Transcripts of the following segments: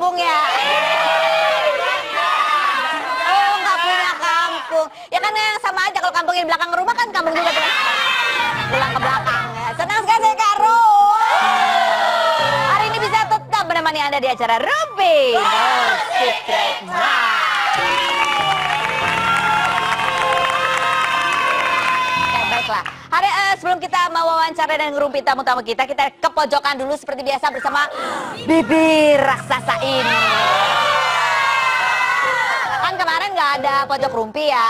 kampung ya? Oh, nggak punya kampung. Ya kan sama aja kalau kampung di belakang rumah kan kampung juga tuh. Pulang ke belakang ya. Senang sekali saya Kak Rum. Hari ini bisa tetap menemani Anda di acara Ruby. Secret Baiklah. Hari sebelum kita mewawancara dan ngerumpi tamu-tamu kita ke pojokan dulu seperti biasa bersama bibir raksasa ini. Kan kemarin nggak ada pojok rumpi ya.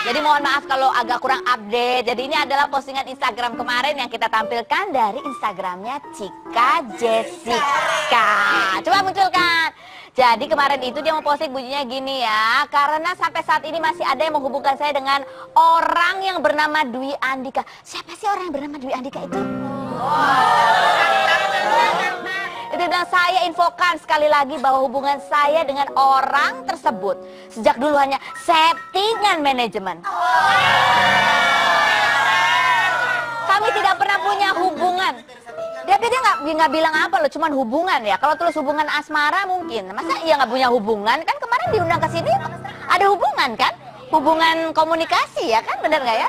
Jadi mohon maaf kalau agak kurang update. Jadi ini adalah postingan Instagram kemarin yang kita tampilkan dari Instagramnya Cika Jessica. Coba munculkan. Jadi kemarin itu dia mau posting bunyinya gini ya. Karena sampai saat ini masih ada yang menghubungkan saya dengan orang yang bernama Dwi Andika. Siapa sih orang yang bernama Dwi Andika itu? Itu bilang saya infokan sekali lagi bahwa hubungan saya dengan orang tersebut sejak dulu hanya settingan manajemen. Kami tidak pernah punya hubungan. Dia nggak bilang apa loh, cuman hubungan ya. Kalau tulis hubungan asmara mungkin. Masa iya nggak punya hubungan? Kan kemarin diundang ke sini ada hubungan kan? Hubungan komunikasi ya kan, bener nggak ya?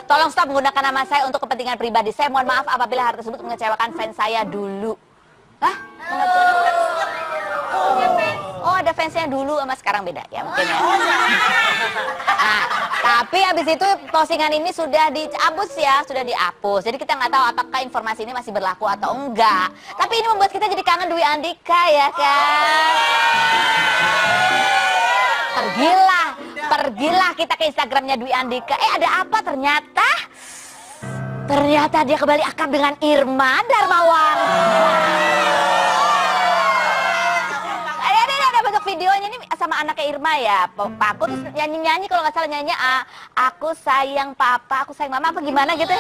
Tolong stop menggunakan nama saya untuk kepentingan pribadi. Saya mohon maaf apabila hal tersebut mengecewakan fans saya dulu. Hah? Oh ada fansnya dulu sama sekarang beda ya mungkin ya. Nah, tapi habis itu postingan ini sudah dihapus ya, sudah dihapus. Jadi kita nggak tahu apakah informasi ini masih berlaku atau enggak. Tapi ini membuat kita jadi kangen Dwi Andika ya kan. Pergilah kita ke Instagramnya Dwi Andika. Ada apa ternyata? Ternyata dia kembali akrab dengan Irma Darmawan. Ada bentuk videonya ini sama anaknya Irma ya. Aku terus nyanyi kalau nggak salah nyanyi aku sayang papa, aku sayang mama apa gimana gitu.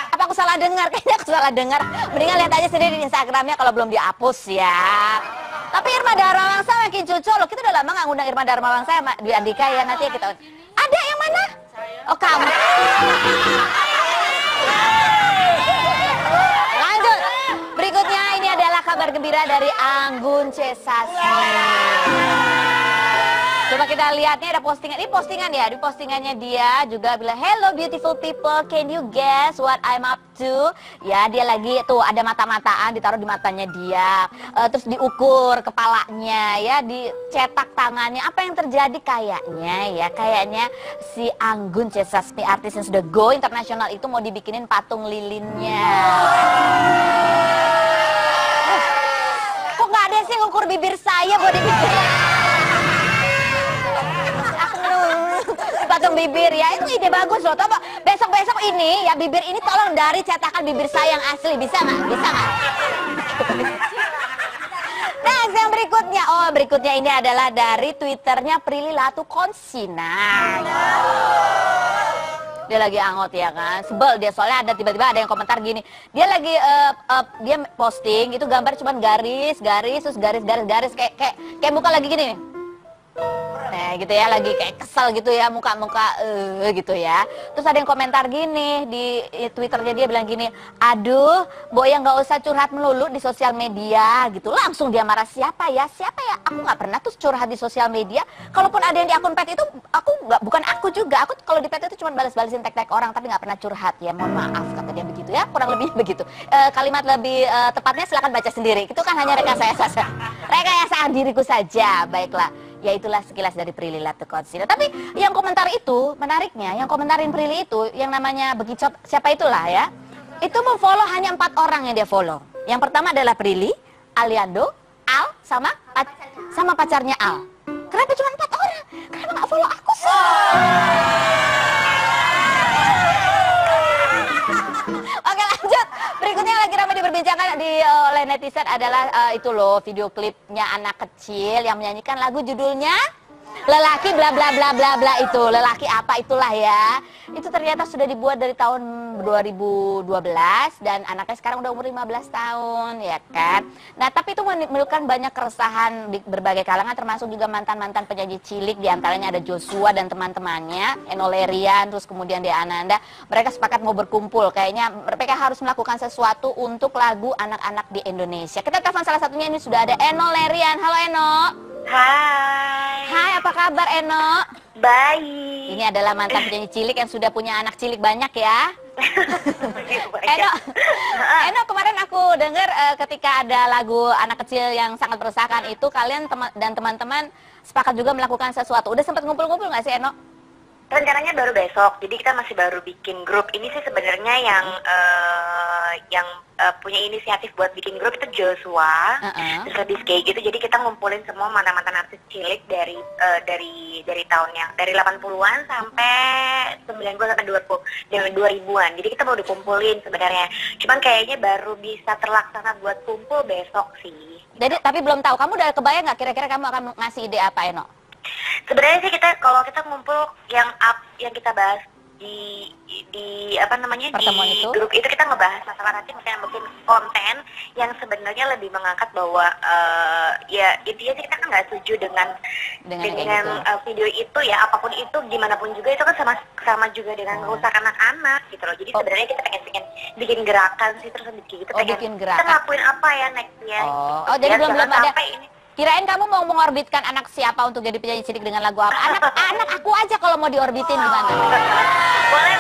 Apa aku salah dengar? Kayaknya aku salah dengar. Mendingan lihat aja sendiri di Instagramnya kalau belum dihapus ya. Tapi Irma Darmawangsa makin cucu loh. Kita udah lama nggak ngundang Irma Darmawangsa sama Dwi Andika ya. Nanti kita ada yang mana? Oh kamu. Lanjut. Berikutnya ini adalah kabar gembira dari Anggun C. Sasmi. Coba kita lihatnya ada postingan. Ini postingan ya. Di postingannya dia juga bilang, "Hello beautiful people, can you guess what I'm up to?" Ya, dia lagi tuh ada mata-mataan ditaruh di matanya dia. Terus diukur kepalanya ya, dicetak tangannya. Apa yang terjadi kayaknya si Anggun C. Sasmi artis yang sudah go internasional itu mau dibikinin patung lilinnya. Kok nggak ada sih ngukur bibir saya buat dibikin patung bibir ya, itu ide bagus loh. Coba besok ini ya bibir ini tolong dari cetakan bibir saya yang asli, bisa nggak? Nah, yang berikutnya ini adalah dari Twitternya Prilly Latuconsina. Dia lagi angot ya kan, sebel dia soalnya tiba-tiba ada yang komentar gini. Dia lagi dia posting itu gambar cuman garis terus garis kayak muka lagi gini nih. Nah gitu ya, lagi kayak kesel gitu ya, muka gitu ya. Terus ada yang komentar gini di Twitternya, dia bilang gini, "Aduh, Boya nggak usah curhat melulu di sosial media," gitu. Langsung dia marah, siapa ya? Aku nggak pernah tuh curhat di sosial media. Kalaupun ada yang di akun pet itu, bukan aku juga. Aku kalau di pet itu cuma balas-balasin tag-tag orang, tapi nggak pernah curhat ya. Mohon maaf, kata dia begitu ya, kurang lebih begitu. Kalimat lebih tepatnya silakan baca sendiri. Itu kan hanya rekayasaan diriku saja. Baiklah. Ya itulah sekilas dari Prilly Latuconsina. Tapi yang komentar itu, menariknya, yang komentarin Prilly itu, yang namanya Begicot, siapa itulah ya, itu memfollow hanya 4 orang yang dia follow. Yang pertama adalah Prilly, Aliando, Al, sama pacarnya Al. Kenapa cuma 4 orang? Kenapa nggak follow aku sih? Oke lanjut. Berikutnya yang lagi ramai diperbincangkan oleh netizen adalah itu loh video klipnya anak kecil yang menyanyikan lagu judulnya lelaki bla bla bla bla bla itu, lelaki apa itulah ya. Itu ternyata sudah dibuat dari tahun 2012 dan anaknya sekarang udah umur 15 tahun ya kan. Nah, tapi itu menimbulkan banyak keresahan di berbagai kalangan termasuk juga mantan-mantan penyanyi cilik, diantaranya ada Joshua dan teman-temannya, Enno Lerian, terus kemudian Dea Ananda. Mereka sepakat mau berkumpul, kayaknya mereka harus melakukan sesuatu untuk lagu anak-anak di Indonesia. Kita telepon salah satunya, ini sudah ada Enno Lerian. Halo Enno. Hai. Hai, apa kabar Enno? Baik. Ini adalah mantan penyanyi cilik yang sudah punya anak cilik banyak ya. Enno, kemarin aku dengar ketika ada lagu anak kecil yang sangat meresahkan itu, kalian dan teman-teman sepakat juga melakukan sesuatu. Udah sempat ngumpul-ngumpul nggak sih Enno? Rencananya baru besok, jadi kita masih baru bikin grup. Ini sih sebenarnya yang punya inisiatif buat bikin grup itu Joshua, terus lebih kayak gitu. Jadi kita ngumpulin semua mantan-mantan artis cilik dari tahun yang dari 80-an sampai 90 sampai 2000-an. Jadi kita mau dikumpulin sebenarnya. Cuman kayaknya baru bisa terlaksana buat kumpul besok sih. Jadi tapi belum tahu. Kamu udah kebayang nggak kira-kira kamu akan ngasih ide apa Enno? Sebenarnya sih kalau kita ngumpul yang kita bahas di apa namanya pertemuan di itu? Grup itu, kita ngebahas masalah nanti mungkin konten yang sebenarnya lebih mengangkat bahwa ya intinya sih kita kan nggak setuju dengan video itu ya, apapun itu gimana pun juga itu kan sama juga dengan merusak anak-anak gitu loh. Jadi sebenarnya kita pengen bikin gerakan sih, terus gitu bikin gerakan. Kita ngelakuin apa ya nextnya. Jadi belum ada. Ini. Kirain kamu mau mengorbitkan anak siapa untuk jadi penyanyi cilik dengan lagu apa? Anak aku aja kalau mau diorbitin gimana? Boleh.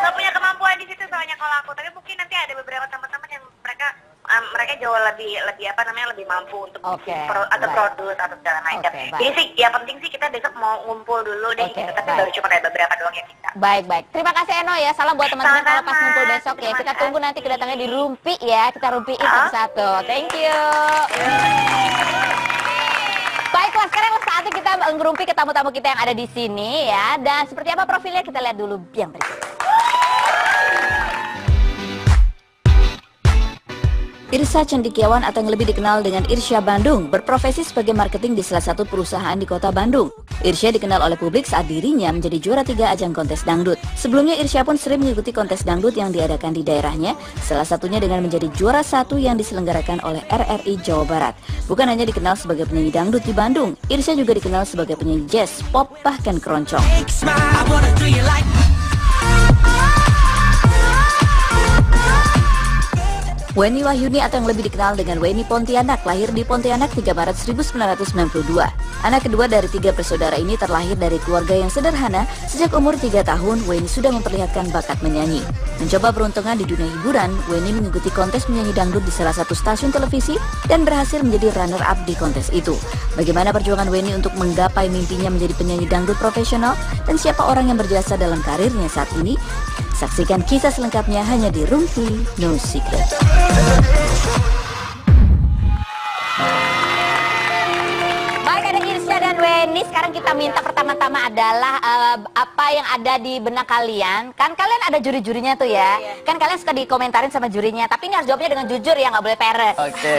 Nggak punya kemampuan di situ soalnya kalau aku. Tapi mungkin nanti ada beberapa teman-teman yang mereka jauh lebih apa namanya lebih mampu untuk bikin atau produce atau segala macam. Jadi sih ya penting sih kita besok mau ngumpul dulu deh. Gitu. Tapi baru cuma ada beberapa doang yang bisa. Baik. Terima kasih Enno ya. Salam buat teman-teman kalau pas ngumpul besok ya. Kita tunggu nanti kedatangannya di Rumpi ya. Kita rumpiin satu-satu. Thank you. Baiklah, sekarang saatnya kita ngerumpi ke tamu-tamu kita yang ada di sini ya. Dan seperti apa profilnya kita lihat dulu yang berikut. Irsya Cendikiawan atau yang lebih dikenal dengan Irsya Bandung berprofesi sebagai marketing di salah satu perusahaan di kota Bandung. Irsya dikenal oleh publik saat dirinya menjadi juara 3 ajang kontes dangdut. Sebelumnya Irsya pun sering mengikuti kontes dangdut yang diadakan di daerahnya, salah satunya dengan menjadi juara 1 yang diselenggarakan oleh RRI Jawa Barat. Bukan hanya dikenal sebagai penyanyi dangdut di Bandung, Irsya juga dikenal sebagai penyanyi jazz, pop, bahkan keroncong. Weni Wahyuni atau yang lebih dikenal dengan Weni Pontianak lahir di Pontianak 3 Maret 1992. Anak kedua dari 3 bersaudara ini terlahir dari keluarga yang sederhana. Sejak umur 3 tahun, Weni sudah memperlihatkan bakat menyanyi. Mencoba peruntungan di dunia hiburan, Weni mengikuti kontes menyanyi dangdut di salah satu stasiun televisi dan berhasil menjadi runner-up di kontes itu. Bagaimana perjuangan Weni untuk menggapai mimpinya menjadi penyanyi dangdut profesional dan siapa orang yang berjasa dalam karirnya saat ini? Saksikan kisah selengkapnya hanya di Rumpi No Secret. Baik, ada Irsya dan Weni. Sekarang kita minta pertama-tama adalah apa yang ada di benak kalian. Kan kalian ada juri-jurinya tuh ya. Kan kalian suka dikomentarin sama jurinya. Tapi ini harus jawabnya dengan jujur ya, nggak boleh peres. Oke,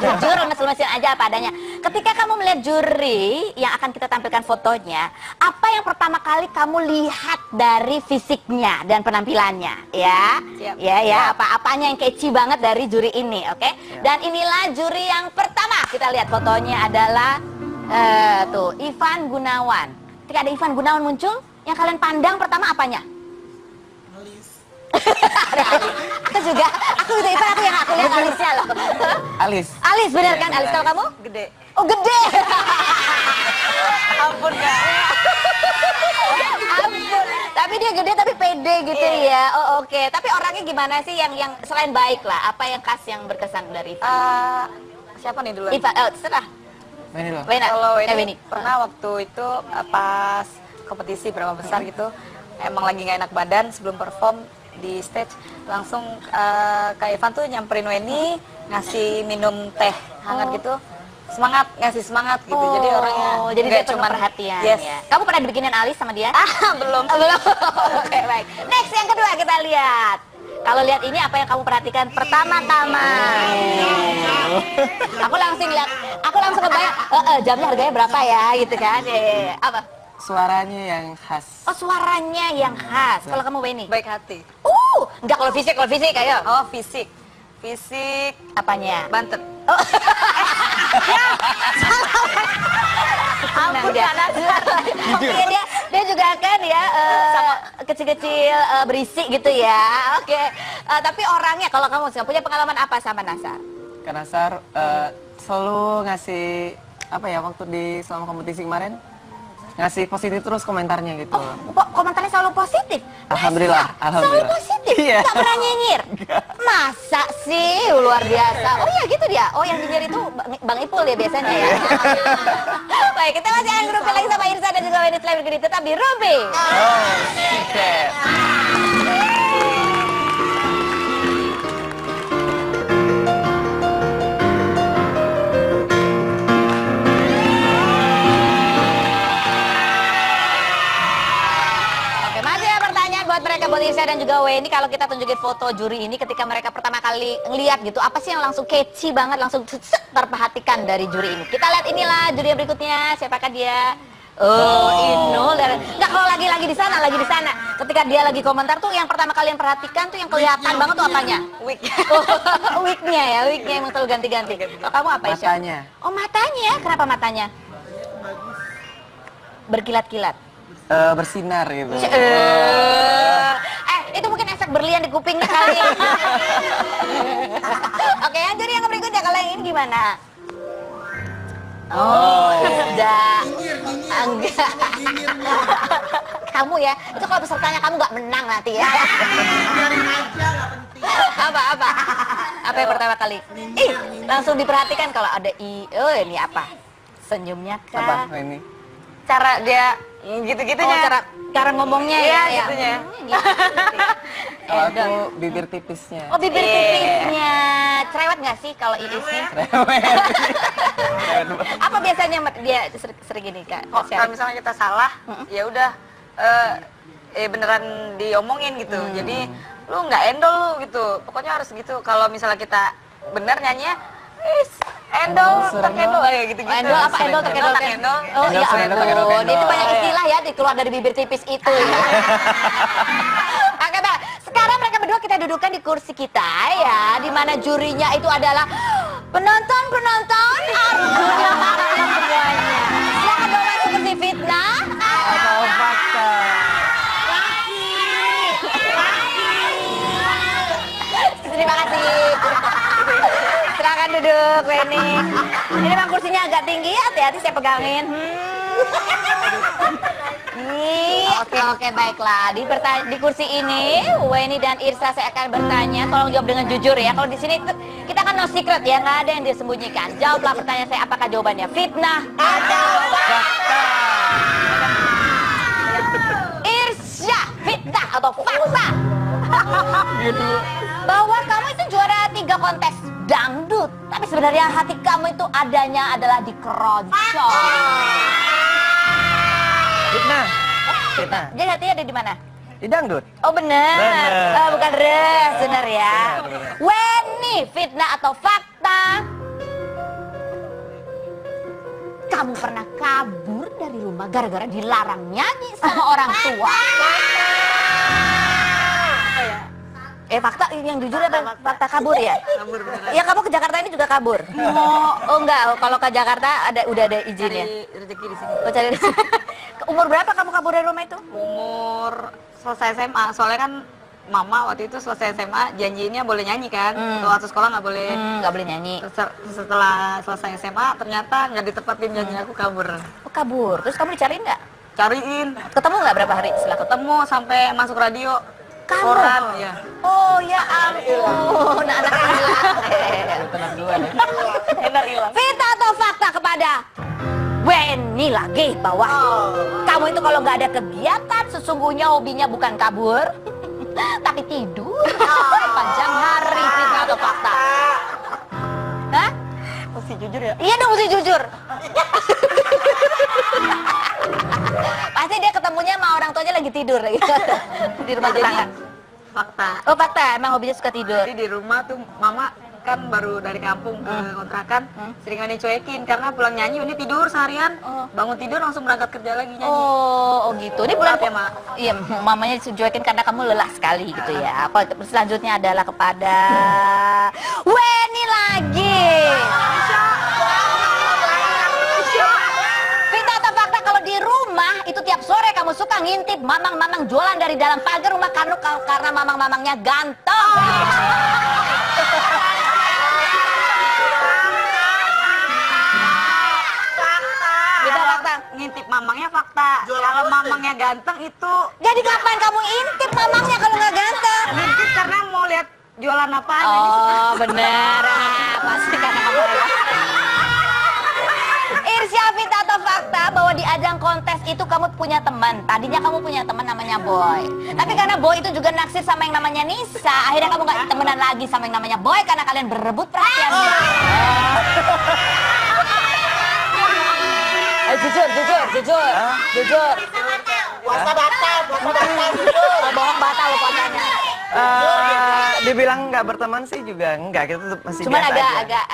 jujur, lemes-lemesin aja apa adanya. Ketika kamu melihat juri yang akan kita tampilkan fotonya, apa yang pertama kali kamu lihat dari fisiknya dan penampilannya? Ya, apa-apanya yang kece banget dari juri ini, oke? Dan inilah juri yang pertama. Kita lihat fotonya adalah tuh Ivan Gunawan. Ketika ada Ivan Gunawan muncul, yang kalian pandang pertama apanya? Alis. Aku juga Ivan, aku lihat alisnya loh. Alis benar kan? Alis, kalau kamu? Gede. Oh, gede. Ampun gak? Ampun. Tapi dia gede tapi pede gitu ya. Oh, oke. Tapi orangnya gimana sih yang selain baik lah? Apa yang khas yang berkesan dari Ivan? Siapa nih dulu? Ivan, terserah. Kalau Weni pernah waktu itu pas kompetisi berapa besar gitu, emang lagi nggak enak badan sebelum perform di stage, langsung Kak Ivan tuh nyamperin Weni, ngasih minum teh hangat gitu, ngasih semangat gitu. Jadi orangnya jadi dia cuma perhatian. Yes. Ya. Kamu pernah dibikinin alis sama dia? Belum. Belum. Oke, baik. Next yang kedua kita lihat. Kalau lihat ini apa yang kamu perhatikan pertama-tama? Aku langsung kebayang, jamnya harganya berapa ya gitu kan? Apa? Suaranya yang khas. Oh, suaranya yang khas. Kalau kamu Weni? Baik hati. Enggak kalau fisik ayo. Oh, fisik. Fisik Apanya? Bantet. Oh. Ampun, dia juga kan ya sama kecil-kecil berisik gitu ya. Oke. Tapi orangnya kalau kamu punya pengalaman apa sama Nasar? Kak Nasar selalu ngasih apa ya waktu selama kompetisi kemarin ngasih positif terus komentarnya gitu. Komentarnya selalu positif? Alhamdulillah. Selalu positif? Iya. Gak pernah nyinyir? Masa sih? Luar biasa. Oh iya gitu dia? Oh yang nyinyir itu Bang Ipul ya biasanya ya? Baik, kita masih akan grup lagi sama Irsa dan juga Weni Selain tetap di Ruby. Buat Irsa dan juga Weni, kalau kita tunjukin foto juri ini ketika mereka pertama kali ngeliat gitu, apa sih yang langsung catchy banget, langsung terperhatikan dari juri ini? Kita lihat inilah juri yang berikutnya, siapakah dia? Inul. Nggak, kalau lagi di sana. Ketika dia lagi komentar tuh yang pertama kali yang perhatikan tuh yang kelihatan banget tuh apanya? Wignya emang selalu ganti-ganti. Kalau kamu apa Isya? Matanya. Oh matanya, kenapa matanya? Berkilat-kilat. Bersinar gitu. Itu mungkin efek berlian di kupingnya kali. Oke, yang jadi yang berikutnya, kalau yang ini gimana? Enggak. Kamu ya, itu kalau pesertanya kamu nggak menang nanti ya. Apa yang pertama kali? Langsung diperhatikan kalau ada ini apa? Senyumnya kah? Apa ini? Cara dia gitu-gitunya. Cara ngomongnya ya. Gitunya. Kalau aku bibir tipisnya. Oh, bibir tipisnya. Cerewet nggak sih kalau irisnya? Apa biasanya dia sering gini Kak? Kalau misalnya kita salah, ya udah beneran diomongin gitu. Jadi lu nggak endol lu gitu. Pokoknya harus gitu. Kalau misalnya kita bener nyanyinya, endol, terkendol kayak gitu-gitu. Endol apa? Endol, terkendol. Oh iya ampun, itu banyak istilah ya keluar dari bibir tipis itu ya. Oke, Mbak. Sekarang mereka berdua kita dudukkan di kursi kita ya, di mana jurinya itu adalah penonton Arjuna semuanya. Silakan dong masuk kursi fitnah atau fakta. Terima kasih. Silakan duduk, Weni. Ini memang kursinya agak tinggi, hati-hati saya pegangin. Oke, baiklah. Di kursi ini, Weni dan Irsa saya akan bertanya. Tolong jawab dengan jujur ya. Kalau di sini kita kan no secret ya, nggak ada yang disembunyikan. Jawablah pertanyaan saya, apakah jawabannya fitnah atau fakta? Irsa, fitnah atau fakta? Bahwa kamu itu juara 3 kontes dangdut, tapi sebenarnya hati kamu itu adanya adalah di keroncong. Fitnah. Jadi hatinya ada di mana? Di dangdut. Oh benar. Bukan res, benar ya. Weni, fitnah atau fakta? Kamu pernah kabur dari rumah gara-gara dilarang nyanyi sama orang tua? Fakta yang jujur apa fakta kabur ya? Kabur beneran. Ya kamu ke Jakarta ini juga kabur? Oh enggak, kalau ke Jakarta udah ada izinnya. Cari rezeki di sini. Oh, cari umur berapa kamu kabur dari rumah itu? Umur selesai SMA. Soalnya kan mama waktu itu selesai SMA janjinya boleh nyanyi kan. Waktu sekolah nggak boleh. Nggak boleh nyanyi. Setelah selesai SMA ternyata nggak ditepatin janji aku kabur. Oh kabur, terus kamu dicariin nggak? Cariin. Ketemu nggak berapa hari setelah Ketemu sampai masuk radio. Kamu? Koran, ya. Oh ya ampun, anak hilang. Fitnah atau fakta kepada Weni lagi bahwa kamu itu kalau nggak ada kegiatan sesungguhnya hobinya bukan kabur, tapi tidur panjang hari. Fitnah atau fakta? Hah? Mesti jujur ya? Iya dong, mesti jujur. Pasti dia ketemunya sama orang tuanya lagi tidur gitu. Di rumah tetangga. Fakta. Oh fakta, emang hobinya suka tidur. Jadi di rumah tuh mama kan baru dari kampung ke kontrakan, sering dicuekin karena pulang nyanyi ini tidur seharian, bangun tidur langsung berangkat kerja lagi nyanyi. Oh gitu. Ini bulan Maaf ya, Mak. Iya, mamanya dicuekin karena kamu lelah sekali gitu ya. Apa selanjutnya adalah kepada Weni lagi. Fitnah atau fakta kalau di rumah itu tiap sore kamu suka ngintip mamang-mamang jualan dari dalam pagar rumah kamu karena mamang-mamangnya ganteng. Ngintip mamangnya fakta. Kalau mamangnya ganteng itu. Jadi kapan kamu intip mamangnya kalau nggak ganteng? Ngintip karena mau lihat jualan apa. Oh bener, pasti karena kamu lelah. Irsya, fitnah atau fakta bahwa di ajang kontes itu kamu punya teman. Tadinya kamu punya teman namanya Boy. Tapi karena Boy itu juga naksir sama yang namanya Nisa, akhirnya kamu nggak temenan lagi sama yang namanya Boy karena kalian berebut perhatian. Jujur. Puasa batal, jujur. Bohong batal lo puasanya. Dibilang nggak berteman sih juga enggak, kita tuh masih Cuman biasa aja. agak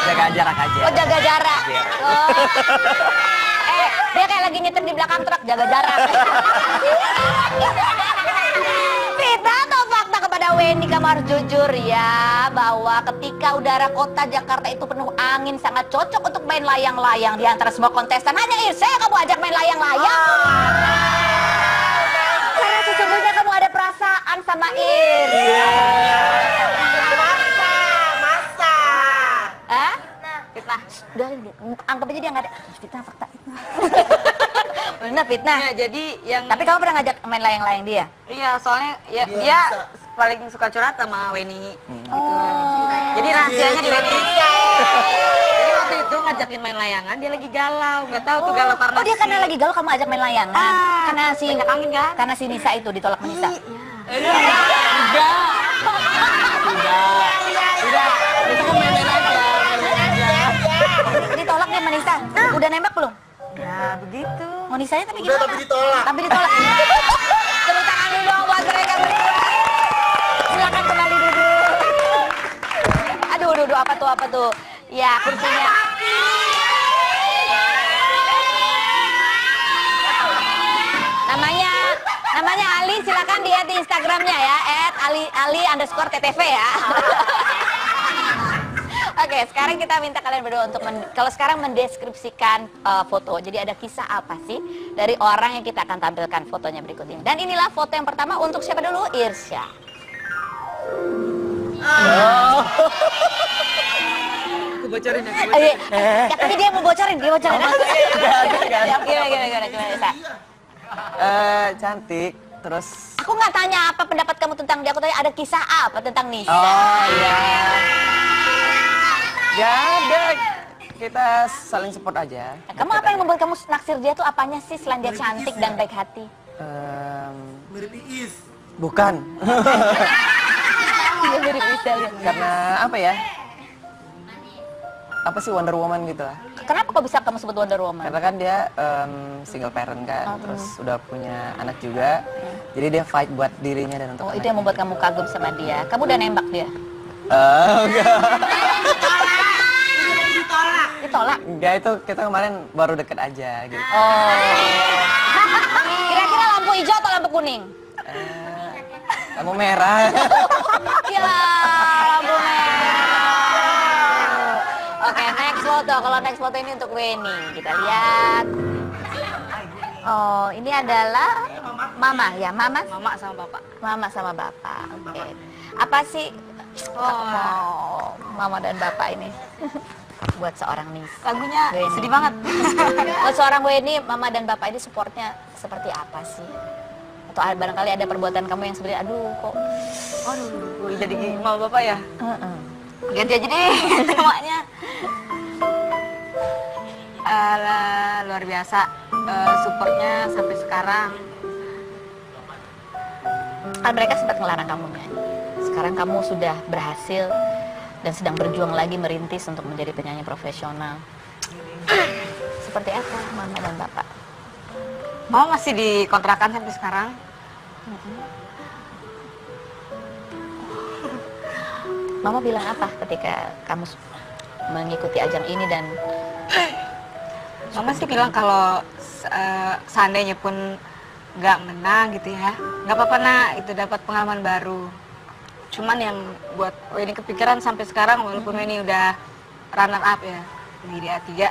Jaga jarak aja. Oh jaga jarak. Oh. Dia kayak lagi nyetir di belakang truk, jaga jarak. Fitnah atau fakta kepada Weni, kamu harus jujur ya bahwa ketika udara kota Jakarta itu penuh angin sangat cocok untuk main layang-layang. Di antara semua kontestan hanya Irsa yang kamu ajak main layang-layang. Karena sesungguhnya kamu ada perasaan sama Irsa. Hah? Fitnah. Udah, anggap aja dia nggak ada. Fitnah, fakta. Benar fitnah. Ya, jadi yang. Tapi kamu pernah ngajak main layang-layang dia? Iya, soalnya ya, dia paling suka curhat sama Weni. Gitu. Jadi rahasianya di Weni. Jadi waktu itu ngajakin main layangan, dia lagi galau. Nggak tahu tuh galau karena. Oh dia karena lagi galau kamu ajak main layangan. Karena si banyak angin kan? Karena si Nisa itu ditolak sama Nisa. Udah. Itu kan main-main aja. Ditolak nih sama Nisa. Udah nembak belum? Ya begitu. Oh Nisanya tapi Udah, gimana? tapi ditolak. Tapi ditolak. Tepuk tangan dulu dong buat mereka berdua. Silakan kembali duduk. Aduh, apa tuh? Ya, kursinya. Namanya Ali, silakan lihat di Instagramnya ya, @ali__ttv ya. Oke, sekarang kita minta kalian berdua untuk kalau sekarang mendeskripsikan foto. Jadi ada kisah apa sih dari orang yang kita akan tampilkan fotonya berikut ini. Dan inilah foto yang pertama untuk siapa dulu? Irsya. Aku bocorin ya. Ya, tapi dia mau bocorin, Gimana? Isa? Cantik, terus. Aku nggak tanya apa pendapat kamu tentang dia, aku tanya ada kisah apa tentang Nisa. Oh iya. Ya ada, kita saling support aja. Kamu apa yang membuat kamu naksir dia tuh apanya sih selain dia cantik dan baik hati? Mirip Iis. Bukan. Dia mirip Isel ya. Karena apa ya? Apa sih Wonder Woman gitu lah. Kenapa kok bisa kamu sebut Wonder Woman? Karena kan dia single parent kan, terus udah punya anak juga. Jadi dia fight buat dirinya dan untuk Oh, itu yang membuat kamu kagum sama dia. Kamu udah nembak dia? Enggak. Ditolak? Enggak, itu kita kemarin baru deket aja gitu. Oh. Kira-kira lampu hijau atau lampu kuning? Kamu merah. Gila, lampu merah. Oke, next foto. Kalau next foto ini untuk Weni. Kita lihat. Oh, ini adalah Mama ya, Mama? Mama sama bapak. Mama sama Bapak. Oke. Apa sih Mama dan Bapak ini? Buat seorang Nisa. Lagunya Weni. sedih banget. Buat seorang Weni, Mama dan Bapak ini supportnya seperti apa sih? Atau barangkali ada perbuatan kamu yang sebenarnya aduh kok Aduh, jadi mau bapak ya? ganti aja deh temanya. Luar biasa supportnya sampai sekarang. Kan mereka sempat ngelarang kamu nyanyi. Sekarang kamu sudah berhasil dan sedang berjuang lagi merintis untuk menjadi penyanyi profesional. Seperti apa Mama dan Bapak? Mama masih dikontrakan sampai sekarang. Mama bilang apa ketika kamu mengikuti ajang ini dan Mama sih bilang kalau seandainya pun nggak menang gitu ya, nggak apa-apa nak, itu dapat pengalaman baru. Cuman yang buat ini kepikiran sampai sekarang, walaupun ini udah runner up ya di A3,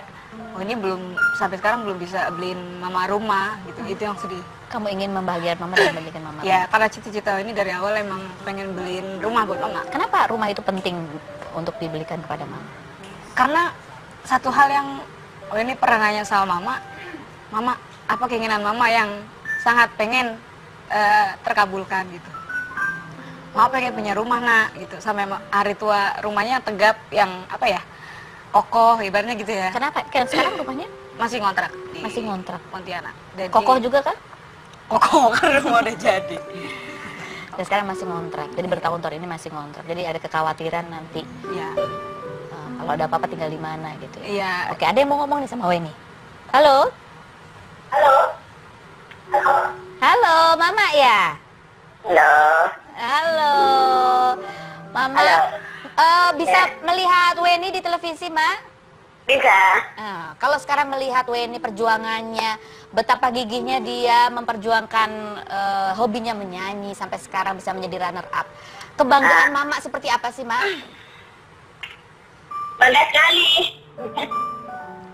ini belum sampai sekarang belum bisa beliin mama rumah gitu. Itu yang sedih. kamu ingin membahagiakan mama dan belikan mama? Ya karena cita-cita ini dari awal emang pengen beliin rumah buat mama. Kenapa rumah itu penting untuk dibelikan kepada mama? Karena satu hal yang ini pernah nanya sama mama apa keinginan mama yang sangat pengen terkabulkan gitu. Mama pengen punya rumah nak gitu, sampai hari tua rumahnya tegap yang apa ya, kokoh ibaratnya gitu ya. Kenapa? Kan sekarang rumahnya Masih ngontrak di masih ngontrak. Pontianak. Jadi, Kokoh juga kan? kokoh karena rumah udah jadi. Dan sekarang masih ngontrak. Jadi bertahun-tahun ini masih ngontrak. Jadi ada kekhawatiran nanti Iya. kalau ada apa-apa tinggal di mana gitu. Iya. Oke, ada yang mau ngomong nih sama Weni. Halo? Halo. Halo, Mama ya? Halo. Halo. Mama bisa melihat Weni di televisi, Ma? Bisa. Nah, kalau sekarang melihat Weni perjuangannya, betapa gigihnya dia memperjuangkan hobinya menyanyi sampai sekarang bisa menjadi runner up. Kebanggaan Mama seperti apa sih, Ma? Bangga sekali.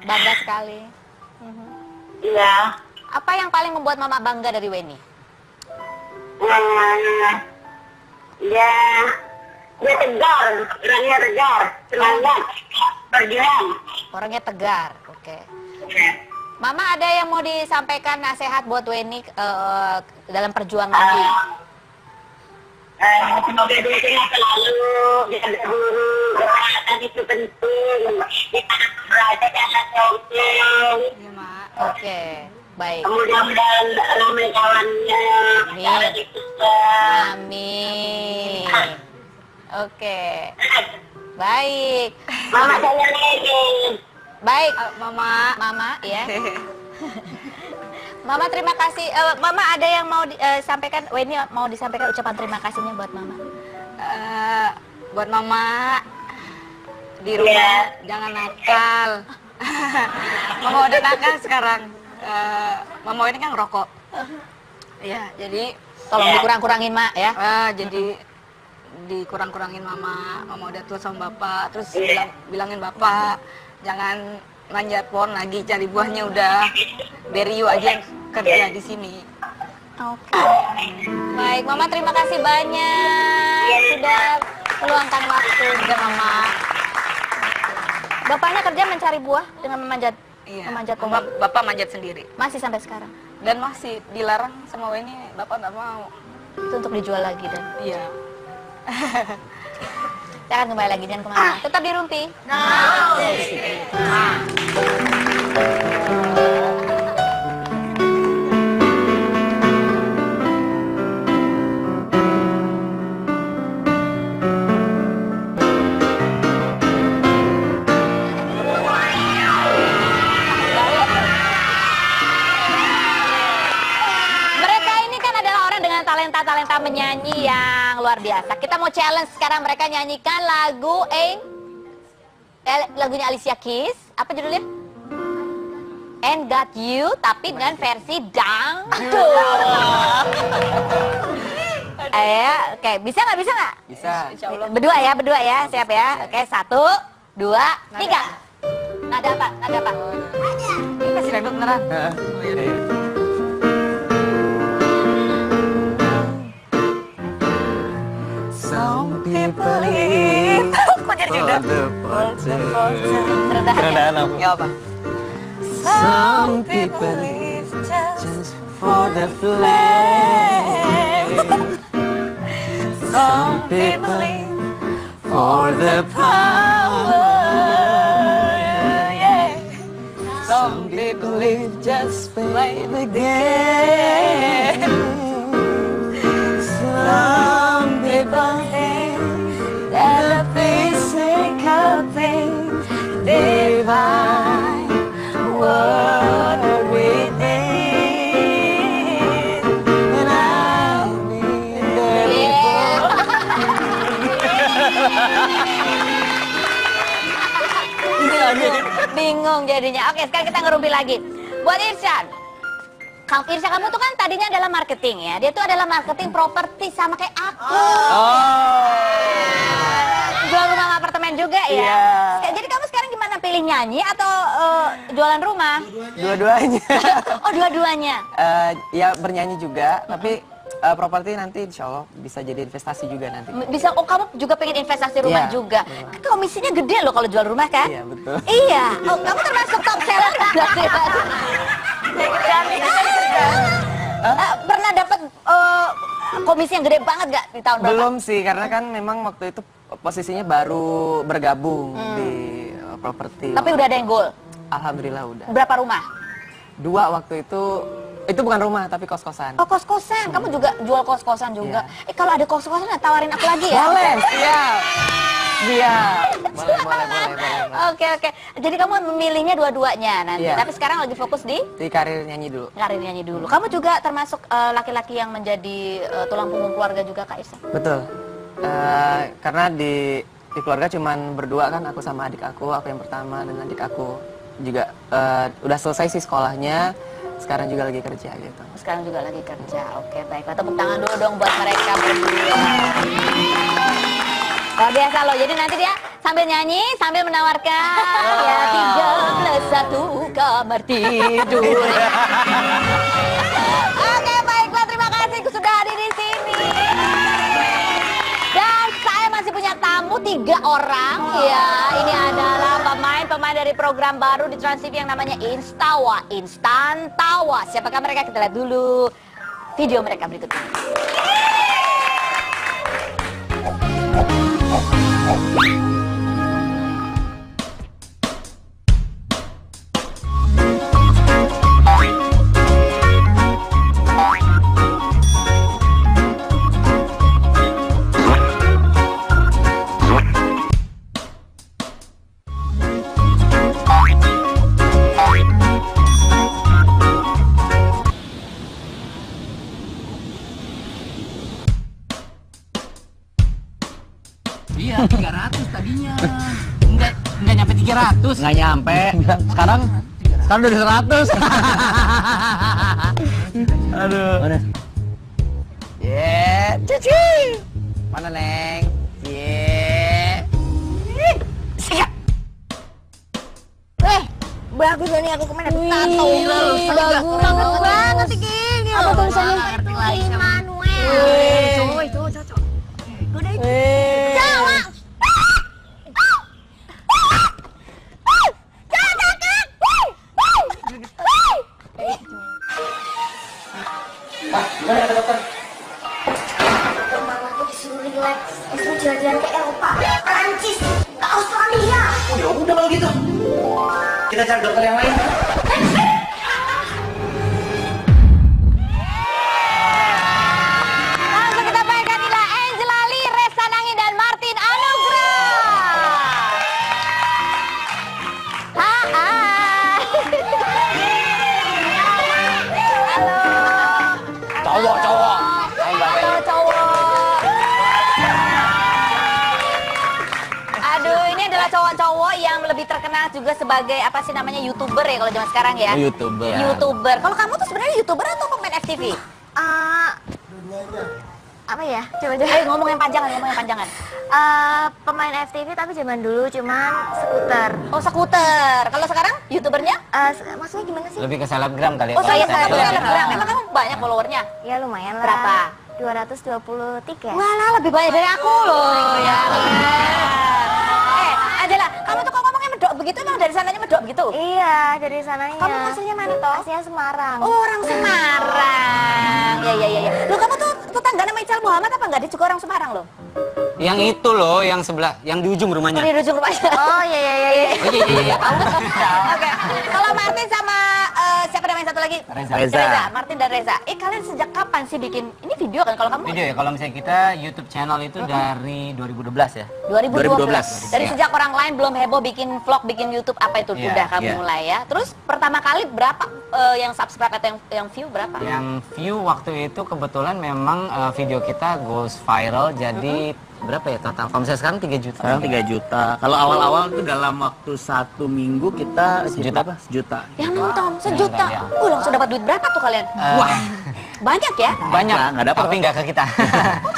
Bangga sekali. Iya. Apa yang paling membuat Mama bangga dari Weni? Ya, dia tegar, orangnya tegar, semangat, berjuang. Orangnya tegar, oke. Mama ada yang mau disampaikan nasihat buat Weni dalam perjuangannya? Semoga dia sehat selalu, jaga guru, kesehatan itu penting. Kita belajar jangan sombong. Iya, Mak. Oke, baik. Mudah-mudahan ramai kawannya, Amin. sukses. Amin. Oke, baik. Mama sayang lagi. Baik, Mama. Mama ya. Mama terima kasih. Mama ada yang mau disampaikan? Weni mau disampaikan ucapan terima kasihnya buat Mama. Buat Mama di rumah jangan nakal. Mama udah nakal sekarang. Mama ini kan ngerokok. Ya, jadi Tolong dikurang-kurangin, Mak ya. jadi dikurang-kurangin Mama udah tua sama Bapak, terus bilangin Bapak jangan manjat pohon lagi, cari buahnya udah Beriu aja yang kerja di sini. Oke. Baik, Mama terima kasih banyak sudah meluangkan waktu dengan Mama. Bapaknya kerja mencari buah dengan memanjat pohon. Bapak manjat sendiri Masih sampai sekarang. dan masih dilarang sama Weni, Bapak nggak mau. Itu untuk dijual lagi dan Iya. jangan kembali lagi, jangan kemana. Tetap di Rumpi. Mereka ini kan adalah orang dengan talenta menyanyi yang luar biasa. Kita mau challenge sekarang mereka nyanyikan lagu lagunya Alicia Keys. Apa judulnya? And Got You, tapi dengan versi dangdut. Oke, bisa nggak? Bisa. Berdua ya, siap ya. Oke, 1, 2, 3. Nada apa? Ini kasih dangdut beneran. Oh, iya deh. Some people eat Kok jadi udah? Kerendahan apa? Gak apa. Some people live just for the flame. Some people live for the power. Yeah. Some people live just play the game. Some people think that the physical things divine what we need, and I've been there before. bingung jadinya. Oke, sekarang kita ngerumpi lagi. Buat Irsyad. Irsyad, kamu tuh kan tadinya adalah marketing ya. Dia tuh adalah marketing properti sama kayak aku. Jual rumah sama apartemen juga ya. Jadi kamu sekarang gimana, pilih nyanyi atau jualan rumah? Dua-duanya. Oh, dua-duanya. Ya bernyanyi juga, tapi properti nanti insya Allah bisa jadi investasi juga nanti. Bisa, oh kamu juga pengen investasi rumah juga. Komisinya gede loh kalau jual rumah kan? Iya, betul. Iya, oh kamu termasuk top seller nggak sih? Pernah dapat komisi yang gede banget gak di tahun berapa? Belum sih, karena kan memang waktu itu posisinya baru bergabung di properti. Tapi udah ada yang goal? Alhamdulillah udah. Berapa rumah? 2 waktu itu bukan rumah tapi kos-kosan. Oh, kos-kosan. Kamu juga jual kos-kosan juga. Kalau ada kos-kosan tawarin aku lagi ya. Boleh, siap. Boleh. Oke. Jadi kamu memilihnya dua-duanya nanti. Iya. Tapi sekarang lagi fokus di karir nyanyi dulu. Karir nyanyi dulu. Kamu juga termasuk laki-laki yang menjadi tulang punggung keluarga juga, Kak Irsyad? Betul. Karena di keluarga cuman berdua kan, aku sama adik aku yang pertama, dan adik aku juga udah selesai sih sekolahnya. Sekarang juga lagi kerja gitu. Sekarang juga lagi kerja. Oke, baiklah. Tepuk tangan dulu dong buat mereka berdua. Luar biasa loh. Jadi nanti dia sambil nyanyi, sambil menawarkan ya 3+1 kamar tidur. Oke, baiklah. Terima kasih sudah hadir di sini. Dan saya masih punya tamu 3 orang ya. Ini adalah pemain dari program baru di Trans TV yang namanya Instawa, Instan Tawa. Siapakah mereka? Kita lihat dulu video mereka berikut ini. Iya, 300 tadinya. Enggak nyampe 300. Nggak nyampe. Sekarang udah 100. Aduh. Mana? Cici. Mana, Neng? Siap. Bagus nih, aku kemarin ada tato. Bagus banget ini. Apa tulisannya? Immanuel. Cowok. Jawa. Gimana kata dokter? Kemarin aku disuruh relax, disuruh jalan-jalan ke Eropa, Perancis, ke Australia. Oh ya udah kalau gitu. Kita cari dokter yang lain. Langsung kita mainkan Ila Angela Lee, Reza Nangi dan Martin Anugrah. Hai. Halo. Cowok. Aduh, ini adalah cowok-cowok yang lebih terkenal juga sebagai apa sih namanya YouTuber ya kalau zaman sekarang ya. YouTuber. Kalau kamu tuh sebenarnya YouTuber atau pemain FTV? Apa ya? Coba. Ayo ngomong yang panjangan. Pemain FTV tapi zaman dulu cuman skuter. Oh, skuter. Kalau sekarang YouTubernya? Maksudnya gimana sih? Lebih ke selebgram kali ya. Oh, saya Selebgram. selebgram. Emang kamu banyak followernya? Ya lumayan lah. Berapa? 223. Walah, lebih banyak dari aku loh. Ya. Angela, kamu tuh kok ngomongnya medok begitu, emang dari sananya medok begitu? Iya, dari sananya. Kamu aslinya mana toh? Aslinya Semarang. Oh, orang Semarang. Ya. Loh, kamu tuh tetangga nama Ical Muhammad apa enggak? Dia juga orang Semarang loh. Yang itu loh, yang sebelah, yang di ujung rumahnya. Di ujung rumahnya. Oh, iya. Oh iya. Oke. Kalau Martin sama siapa namanya satu lagi? Reza. Martin dan Reza. Kalian sejak kapan sih bikin ini video kan? Kalau kamu Video ya, kalau misalnya kita YouTube channel itu dari 2012 ya. 2012. Dari Iya. sejak orang lain belum heboh bikin vlog, bikin YouTube apa itu Iya, udah kamu iya. mulai ya. Terus pertama kali berapa yang subscribe atau yang view berapa? Yang view waktu itu kebetulan memang video kita goes viral, jadi berapa ya total? Kalau misalnya sekarang 3 juta. Sekarang 3 juta. Kalau awal-awal itu dalam waktu 1 minggu kita Sejuta. apa? Sejuta. Yang nonton sejuta. Ya. Langsung dapat duit berapa tuh kalian? Wah, Banyak ya? banyak. Nggak dapat. Tapi nggak ke kita.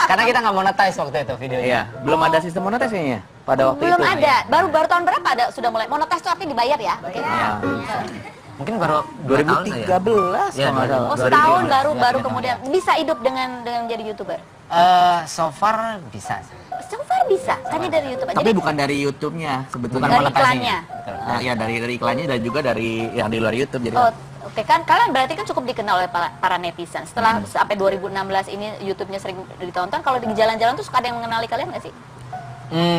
Karena kita nggak monetize waktu itu videonya. Iya, belum ada sistem monetisasi kayaknya pada waktu Belum itu. ada. Baru tahun berapa ada sudah mulai monetize tuh artinya dibayar ya? Oke. Ya. Mungkin baru 2 tahun lah ya. 2013 Ya, kalau nggak salah. Oh, setahun 2013. baru Ya, kemudian bisa hidup dengan jadi YouTuber. So far bisa. So far bisa, hanya dari YouTube aja. Tapi Jadi bukan dari YouTube-nya sebetulnya. Dari monetasinya. iklannya. Betul. Nah, ya dari iklannya dan juga dari yang di luar YouTube jadi. Oh, oke kan kalian berarti kan cukup dikenal oleh para netizen. Setelah sampai 2016 ini YouTube-nya sering ditonton, kalau di jalan-jalan tuh suka ada yang mengenali kalian nggak sih?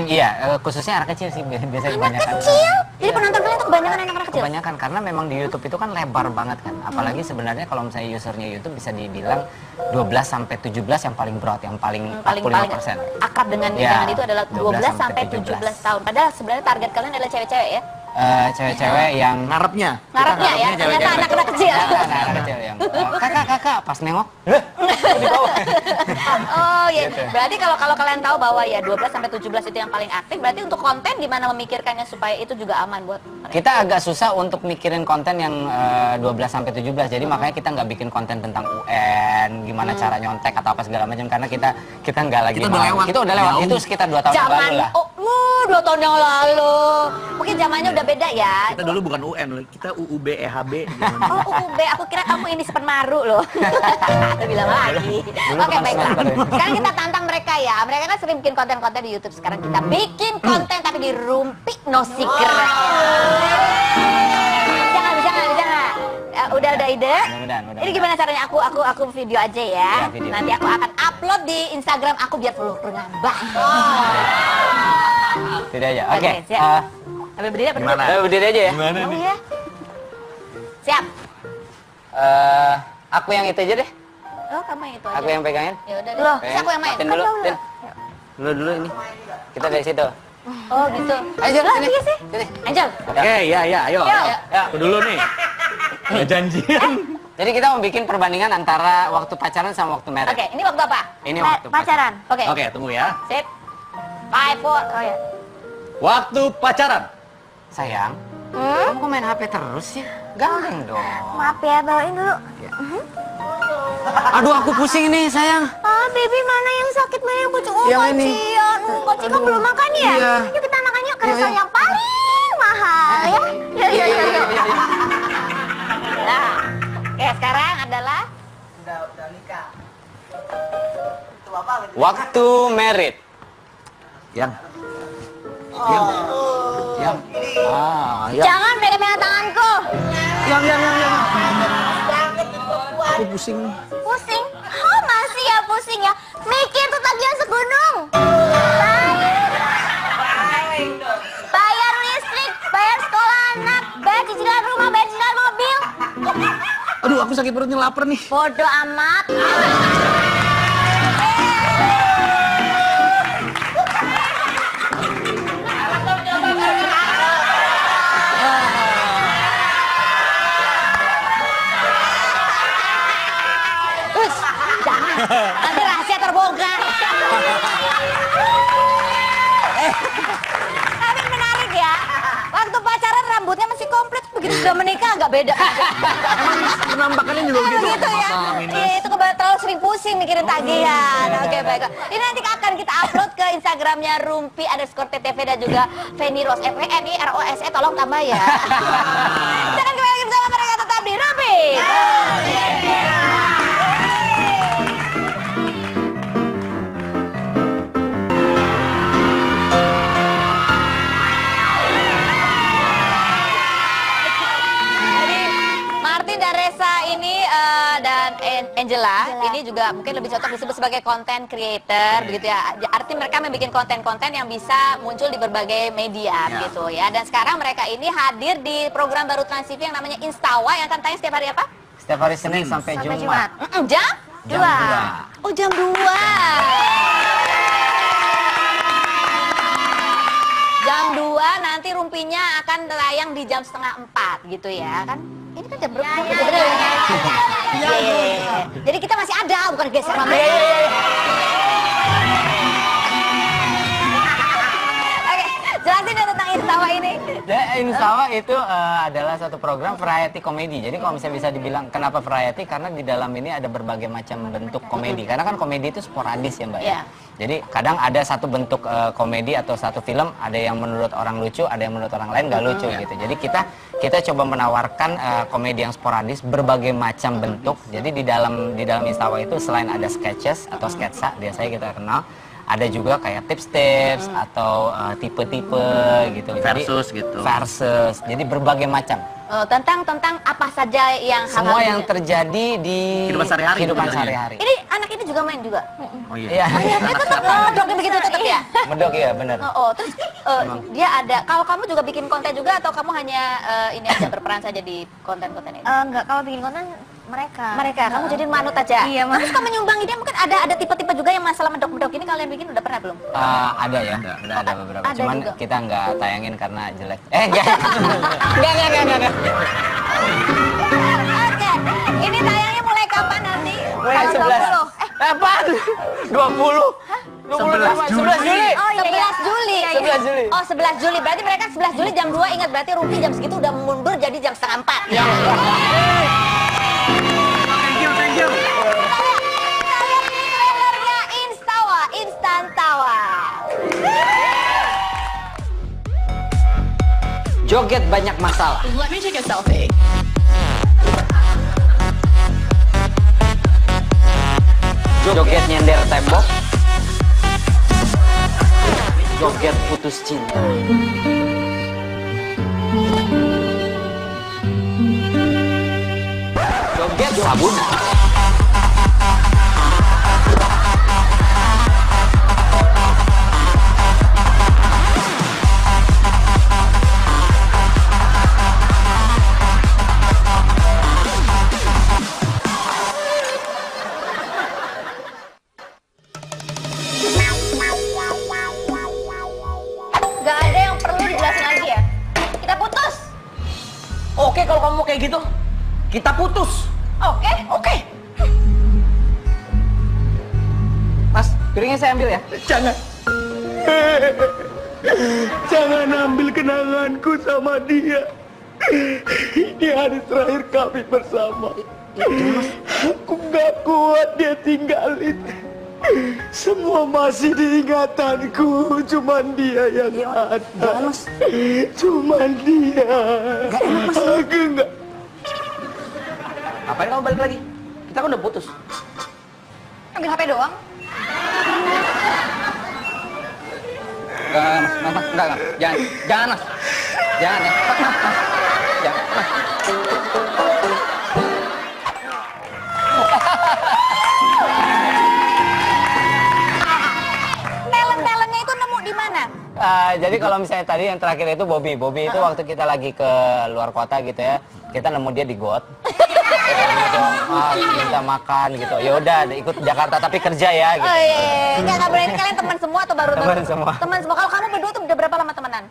Iya, khususnya anak kecil sih biasanya Anak kebanyakan. kecil? Jadi Iya. penonton kalian tuh kebanyakan anak-anak kecil? Kebanyakan karena memang di YouTube itu kan lebar banget kan. Apalagi sebenarnya kalau misalnya usernya YouTube bisa dibilang 12 sampai 17 yang paling broad, yang paling paling 45%. akrab dengan Ya, itu adalah 12 sampai 17 tahun. Padahal sebenarnya target kalian adalah cewek-cewek ya? Cewek-cewek yang Ngarepnya. Ngarepnya ya, ternyata anak-anak kecil. anak kecil yang kakak pas nengok di bawah. Oh iya, Gitu. berarti kalau kalian tahu bahwa ya 12 sampai 17 itu yang paling aktif, berarti untuk konten gimana memikirkannya supaya itu juga aman buat mereka? Kita agak susah untuk mikirin konten yang 12 sampai 17. Jadi makanya kita nggak bikin konten tentang UN, gimana cara nyontek atau apa segala macam karena kita nggak lagi Kita udah mau. lewat. Kita udah lewat. Jauh. Itu sekitar 2 tahun yang Zaman, lalu lah. 2 tahun yang lalu. Mungkin zamannya udah beda ya. Kita dulu bukan UN loh, kita UUB EHB. Oh, UUB, aku kira kamu ini Sepenmaru loh. Lebih lama lagi. Oke, baiklah. Sekarang kita tantang mereka ya. Mereka kan sering bikin konten-konten di YouTube. Sekarang kita bikin konten tapi di Rumpi No Secret. Bisa nggak? Udah ide? Mudah-mudahan. Ini gimana caranya? Aku video aja ya. Ya, video. Nanti aku akan upload di Instagram aku biar follower nambah. Tidak aja. Oke. siap. Sampai berdiri apa dulu? Gimana? Berdiri aja ya. Gimana Oh nih? ya. Siap. Aku yang itu aja deh. Oh, kamu yang itu aja. Aku yang pegangin. Ya udah deh. Terus aku yang main. Tin dulu. Tin. Dulu ini. Kita dari situ. Oh, gitu. Ayo, Lah, sini. iya sih. Sini. Angel. Oke, ya, ayo. Ya. Aku dulu nih. Udah janjian. Jadi kita mau bikin perbandingan antara waktu pacaran sama waktu married. Oke, ini waktu apa? Ini waktu pacaran. Oke. Oke, tunggu ya. Sip. 5, 4. Oh ya. Waktu pacaran. Sayang, kamu kok main HP terus sih? Gandeng dong. Maaf ya, bawain dulu. Aduh, aku pusing nih, sayang. Ah, baby mana yang sakit, mana yang bocor? Oh, Yang ini. kocian. Kocian belum makan ya? Iya. Yuk kita makan yuk, kerasa yang paling mahal ya. Iya. Nah. Oke, sekarang adalah Waktu married. Yang. jangan pegang tanganku. Yang. Aku pusing. Pusing? Oh, masih ya pusing ya? Mikir tuh tagihan segunung. Bayar listrik, bayar sekolah anak, bayar cicilan rumah, bayar cicilan mobil. Aduh, aku sakit perutnya, lapar nih. Bodoh amat. Jangan, nanti rahasia terbongkar. Tapi menarik ya. Waktu pacaran rambutnya masih komplit, begitu sudah menikah agak beda. Penampakannya juga gitu. Gitu ya. Iya, itu terlalu sering pusing mikirin tagihan. Oke, baiklah. Ini nanti akan kita upload ke Instagramnya Rumpi_TTV dan juga Feni Rose, FENIROSE, tolong tambah ya. Jangan kembali lagi bersama mereka, tetap di Rumpi. Jadi Martin dan Reza ini dan Angela ini juga mungkin lebih cocok disebut sebagai content creator begitu ya. Arti mereka membuat konten-konten yang bisa muncul di berbagai media gitu ya. Dan sekarang mereka ini hadir di program baru Trans TV yang namanya Instawa yang akan tayang setiap hari apa? Setiap hari Senin sampai Jumat. Jam 2. Oh, jam 2. Jam 2 nanti Rumpinya akan tayang di jam 3:30 gitu ya kan? Ini kan jam berapa? Jadi kita masih ada, bukan geser mama. Instawa ini? Instawa itu adalah satu program variety komedi. Jadi kalau misalnya bisa dibilang kenapa variety, karena di dalam ini ada berbagai macam bentuk komedi. Karena kan komedi itu sporadis ya Mbak ya. Jadi kadang ada satu bentuk komedi atau satu film, ada yang menurut orang lucu, ada yang menurut orang lain nggak lucu gitu. Jadi kita coba menawarkan komedi yang sporadis berbagai macam bentuk. Jadi di dalam Instawa itu selain ada sketches atau sketsa biasanya kita kenal, ada juga kayak tips-tips atau tipe-tipe gitu. Versus jadi, gitu. Versus. Jadi berbagai macam. Tentang apa saja yang semua yang terjadi di kehidupan sehari-hari. Ini anak ini juga main juga. Oh iya. Dia tetap medok begitu tetap ya. Medok ya benar. Terus dia ada. Kalau kamu juga bikin konten juga atau kamu hanya ini aja berperan saja di konten-konten ini? Enggak, kalau bikin konten mereka. Kamu jadi manut aja. Iya, Terus kamu nyumbang ide mungkin ada tipe-tipe juga yang masalah medok-medok ini kalian bikin udah pernah belum? Ada ya, udah ada beberapa. Ada Cuman juga. kita nggak tayangin karena jelek. Enggak. Oke, ini tayangnya mulai kapan nanti? Mulai 11. Apaan? 20? 11 Juli. Oh, 11 Juli. 11 Juli. Oh, 11 Juli. Berarti mereka 11 Juli jam 2. Ingat berarti Rumpi jam segitu udah mundur jadi jam setengah 4. Ya. Thank you. Kalian ini trailernya Instawa, Instan Tawa. Joget banyak masalah. Let me take a selfie. Joget nyender tembok. Joget putus cinta. Joget sabun. Gak ada yang perlu dijelasin lagi ya. Kita putus. Oke, kalau kamu mau kayak gitu, kita putus. Oke. Mas, piringnya saya ambil ya. Jangan. Jangan ambil kenanganku sama dia. Ini hari terakhir kami bersama. Aku gak kuat dia tinggalin. Semua masih diingatanku, cuman dia yang ada. Jangan, Mas. Cuman dia. Gak enak, Mas. Aku gak. Ngapain kamu balik lagi? Kita kan udah putus. Ambil HP doang. Enggak, jangan mas, jangan ya, jangan. Talent-talentnya itu nemu di mana? Jadi kalau misalnya tadi yang terakhir itu Bobby itu waktu kita lagi ke luar kota gitu ya, kita nemu dia di got. Minta makan gitu. Ya udah ikut Jakarta tapi kerja ya gitu. Oh iya. Enggak berarti kalian teman semua atau baru Teman semua. Teman semua. Kalau kamu berdua tuh udah berapa lama temenan?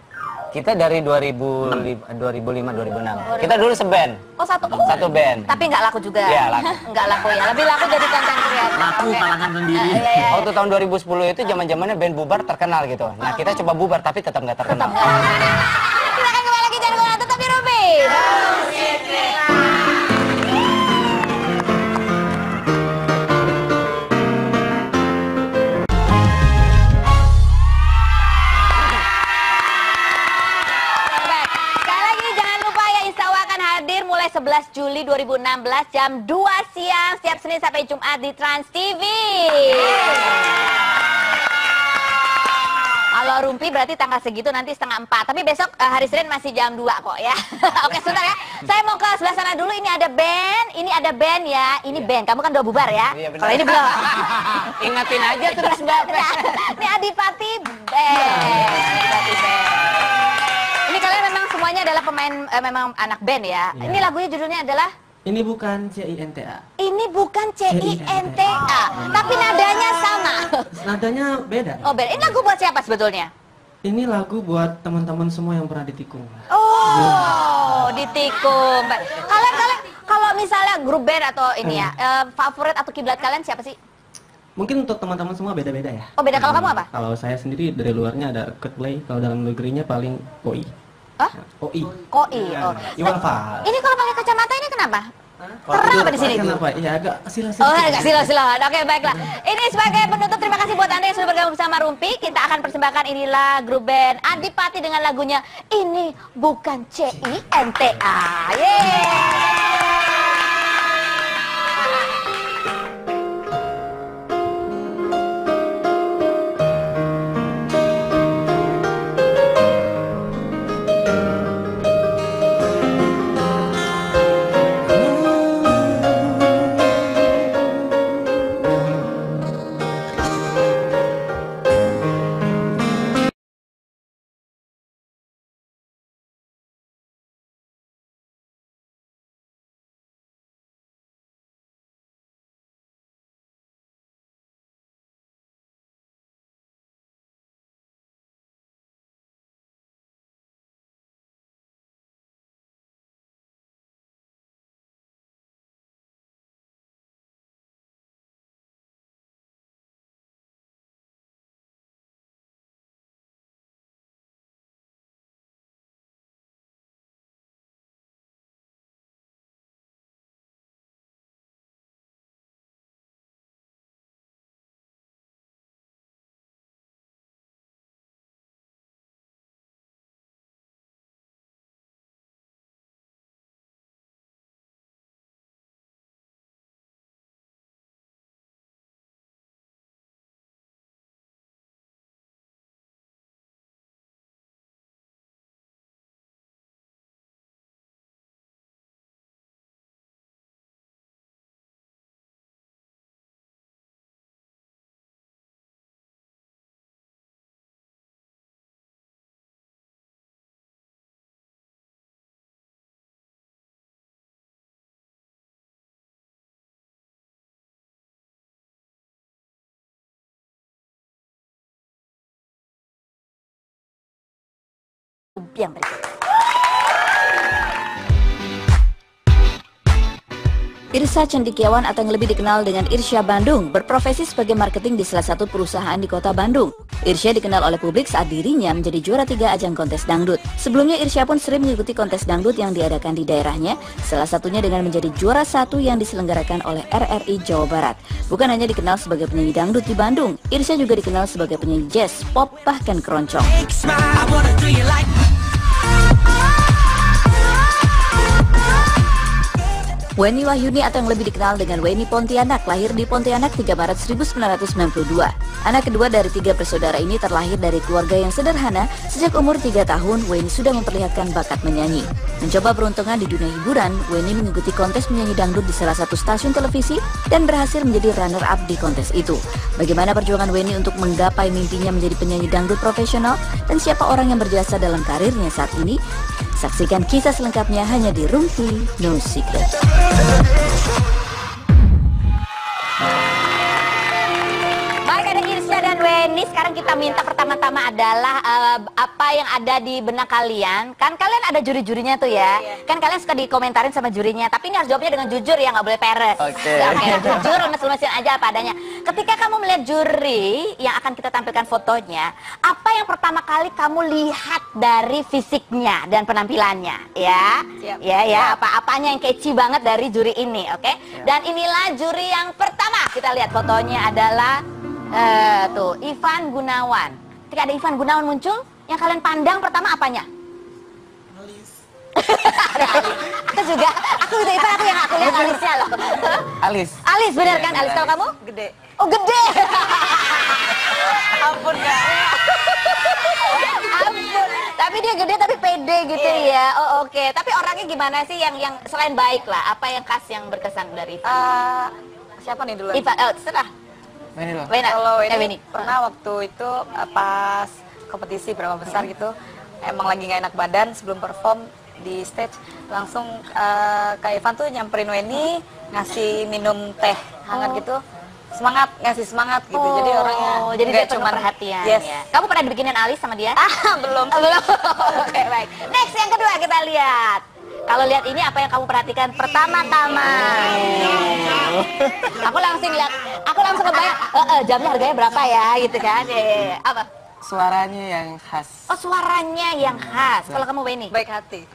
Kita dari 2005 2006. Kita dulu seband. Oh, satu band. Tapi nggak laku juga. Iya, laku. Nggak laku ya. Lebih laku jadi konten kreator. Laku kalangan sendiri. Iya. Waktu tahun 2010 itu zaman-zamannya band bubar terkenal gitu. Nah, kita coba bubar tapi tetap nggak terkenal. Kita akan kembali lagi jangan kemana tetap di Ruby. Sekali lagi jangan lupa ya Instawa akan hadir mulai 11 Juli 2016 jam 2 siang setiap Senin sampai Jumat di Trans TV. Kalau Rumpi berarti tanggal segitu nanti setengah 4. Tapi besok hari Senin masih jam 2 kok ya. Oke, sebentar ya. Saya mau ke sebelah sana dulu. Ini ada band ya. Ini band. Kamu kan udah bubar ya. Iya, benar. Kalau ini belum. Ingatin aja terus Mbak. Ini Adipati Band. Adipati Band. Ini kalian memang semuanya adalah pemain memang anak band ya. Ini lagunya judulnya adalah Ini bukan CINTA. Ini bukan CINTA, tapi nadanya sama. Nadanya beda. Oh, beda. Ini lagu buat siapa sebetulnya? Ini lagu buat teman-teman semua yang pernah ditikung. Oh, ditikung. Kalian kalau misalnya grup band atau ini ya, favorit atau kiblat kalian siapa sih? Mungkin untuk teman-teman semua beda-beda ya. Oh beda, kalau kamu apa? Kalau saya sendiri dari luarnya ada Coldplay, kalau dalam negerinya paling OI. Hah? OI. Koi. Oh. Iwan Fals. Ini kalau pakai kacamata ini kenapa? Terang apa di sini? Kenapa? Iya agak silau-silau. Oh, agak silau-silau. Oke, baiklah. Ini sebagai penutup, terima kasih buat Anda yang sudah bergabung bersama Rumpi. Kita akan persembahkan inilah grup band Adipati dengan lagunya Ini Bukan CINTA. Yeay! Yang berikut. Irsya Cendikiawan atau yang lebih dikenal dengan Irsya Bandung berprofesi sebagai marketing di salah satu perusahaan di kota Bandung. Irsya dikenal oleh publik saat dirinya menjadi juara 3 ajang kontes dangdut. Sebelumnya Irsya pun sering mengikuti kontes dangdut yang diadakan di daerahnya, salah satunya dengan menjadi juara 1 yang diselenggarakan oleh RRI Jawa Barat. Bukan hanya dikenal sebagai penyanyi dangdut di Bandung, Irsya juga dikenal sebagai penyanyi jazz, pop, bahkan keroncong. Weni Wahyuni atau yang lebih dikenal dengan Weni Pontianak lahir di Pontianak 3 Maret 1992. Anak kedua dari 3 bersaudara ini terlahir dari keluarga yang sederhana. Sejak umur 3 tahun, Weni sudah memperlihatkan bakat menyanyi. Mencoba peruntungan di dunia hiburan, Weni mengikuti kontes menyanyi dangdut di salah satu stasiun televisi dan berhasil menjadi runner-up di kontes itu. Bagaimana perjuangan Weni untuk menggapai mimpinya menjadi penyanyi dangdut profesional dan siapa orang yang berjasa dalam karirnya saat ini? Saksikan kisah selengkapnya hanya di Rumpi No Secret. Baik, ada Irsya dan Weni. Sekarang kita minta pertama-tama adalah apa yang ada di benak kalian. Kan kalian ada juri-jurinya tuh ya. Kan kalian suka dikomentarin sama jurinya. Tapi ini harus jawabnya dengan jujur ya, nggak boleh peres. Oke, jujur, lemes-lemesin aja apa adanya. Ketika kamu melihat juri yang akan kita tampilkan fotonya, apa yang pertama kali kamu lihat dari fisiknya dan penampilannya, ya? Ya, apa-apanya yang kece banget dari juri ini, oke? Dan inilah juri yang pertama. Kita lihat fotonya adalah tuh Ivan Gunawan. Ketika ada Ivan Gunawan muncul, yang kalian pandang pertama apanya? Aku juga Ivan, aku lihat alisnya loh. Alis benar kan? Alis, kalau kamu? Gede. Oh, gede. Ampun gak? Ampun. Tapi dia gede tapi pede gitu ya. Oh, oke. Tapi orangnya gimana sih yang selain baik lah? Apa yang khas yang berkesan dari Ivan? Siapa nih dulu? Ivan, serah. Kalau Weni pernah waktu itu pas kompetisi berapa besar gitu, emang lagi gak enak badan sebelum perform di stage, langsung Kak Ivan tuh nyamperin Weni, ngasih minum teh hangat gitu, ngasih semangat gitu. Jadi orangnya jadi dia cuma perhatian. Yes. Ya. Kamu pernah dibikinin alis sama dia? Belum. Belum. Oke, baik. Next yang kedua kita lihat. Kalau lihat ini apa yang kamu perhatikan pertama-tama? Aku langsung kebayang, jamnya harganya berapa ya gitu kan? Apa? Suaranya yang khas. Oh, suaranya yang khas. Kalau kamu Weni? Baik hati.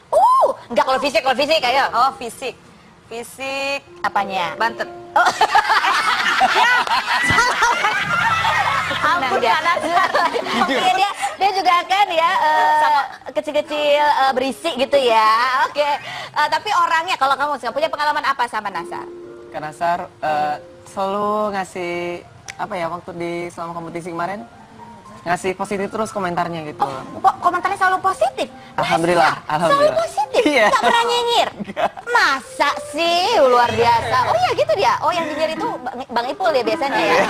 Enggak kalau fisik ayo. Oh, fisik. Fisik apanya? Bantet. Oh. Ampun, dia juga kan ya kecil-kecil berisik gitu ya. Oke. Tapi orangnya kalau kamu punya pengalaman apa sama Nasar? Kak Nasar selalu ngasih apa ya waktu selama kompetisi kemarin ngasih positif terus komentarnya gitu. Komentarnya selalu positif? Alhamdulillah. Selalu positif? Iya. Gak pernah nyinyir? Masa sih? Luar biasa. Oh iya gitu dia? Oh yang nyinyir itu Bang Ipul ya biasanya ya?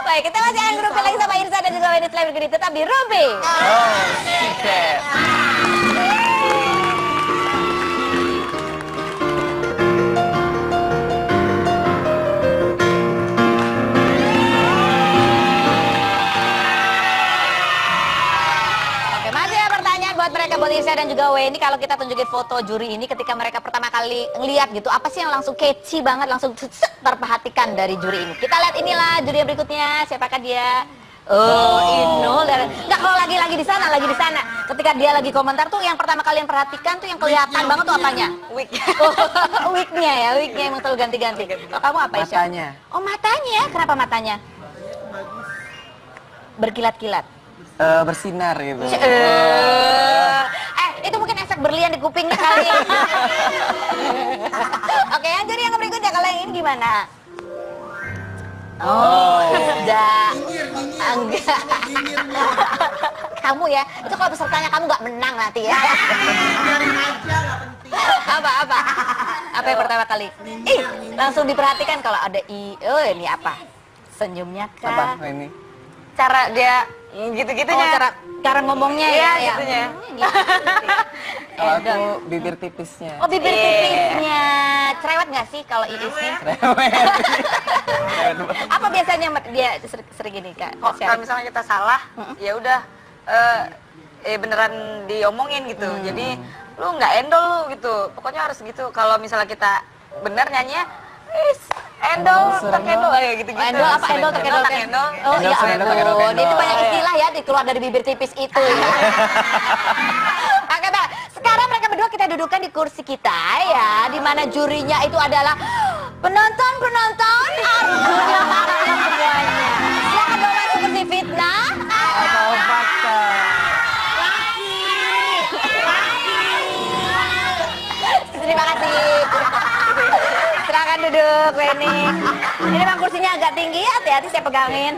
Baik, kita masih akan grupin lagi sama Irsa dan juga Weni Selain Begini. Tetap di Ruby. Buat Irsa dan juga Weni, kalau kita tunjukin foto juri ini ketika mereka pertama kali ngeliat gitu, apa sih yang langsung catchy banget, langsung terperhatikan dari juri ini? Kita lihat inilah juri yang berikutnya, siapakah dia? Inul. Nggak, kalau lagi di sana. Ketika dia lagi komentar tuh yang pertama kali yang perhatikan tuh yang kelihatan banget tuh apanya? Wignya emang selalu ganti-ganti. Kalau kamu apa Isya? Matanya. Oh matanya, kenapa matanya? Berkilat-kilat. Bersinar gitu. Itu mungkin efek berlian di kupingnya kali. Oke, yang jadi yang berikutnya, kalau yang ini gimana? Enggak. Kamu ya, itu kalau pesertanya kamu nggak menang nanti ya. Apa yang pertama kali? Langsung diperhatikan kalau ada ini apa? Senyumnya kah? Apa ini? Cara dia gitu-gitunya. Cara ngomongnya ya. Gitunya. Kalau aku bibir tipisnya. Oh, bibir tipisnya. Cerewet nggak sih kalau irisnya? Apa biasanya dia sering gini Kak? Kalau misalnya kita salah, ya udah beneran diomongin gitu. Jadi lu nggak endol lu gitu. Pokoknya harus gitu. Kalau misalnya kita bener nyanyinya, endol, terkendol kayak gitu-gitu. Endol apa? Endol, terkendol. Oh iya ampun, itu banyak istilah ya dikeluar dari bibir tipis itu ya. Oke Mbak, sekarang mereka berdua kita dudukkan di kursi kita ya, di mana jurinya itu adalah penonton Arjuna semuanya. Silakan dong masuk kursi fitnah atau fakta. Terima kasih. Silakan duduk, Weni. Ini memang kursinya agak tinggi, hati-hati saya pegangin.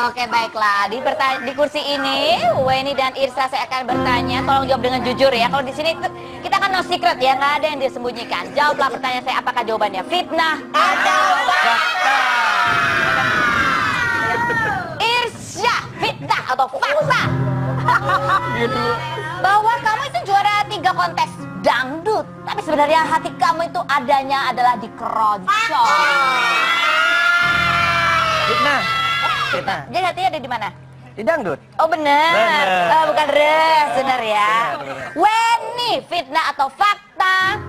Oke, baiklah. Di kursi ini, Weni dan Irsa saya akan bertanya. Tolong jawab dengan jujur ya. Kalau di sini kita kan no secret ya, nggak ada yang disembunyikan. Jawablah pertanyaan saya, apakah jawabannya fitnah atau fakta? Irsa, fitnah atau fakta? Bahwa kamu itu juara 3 kontes dangdut, tapi sebenarnya hati kamu itu adanya adalah di keroncong. Fitnah. Jadi hatinya ada di mana? Di dangdut. Oh benar. Bukan res, benar ya. Weni, fitnah atau fakta?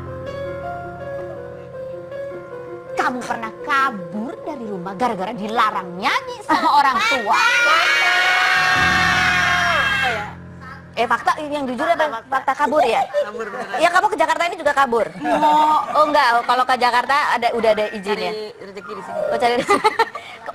Kamu pernah kabur dari rumah gara-gara dilarang nyanyi sama orang tua? Fakta yang jujur apa fakta kabur ya? Kabur beneran. Ya kamu ke Jakarta ini juga kabur? Oh enggak, kalau ke Jakarta udah ada izinnya? Cari rezeki di sini. Oh cari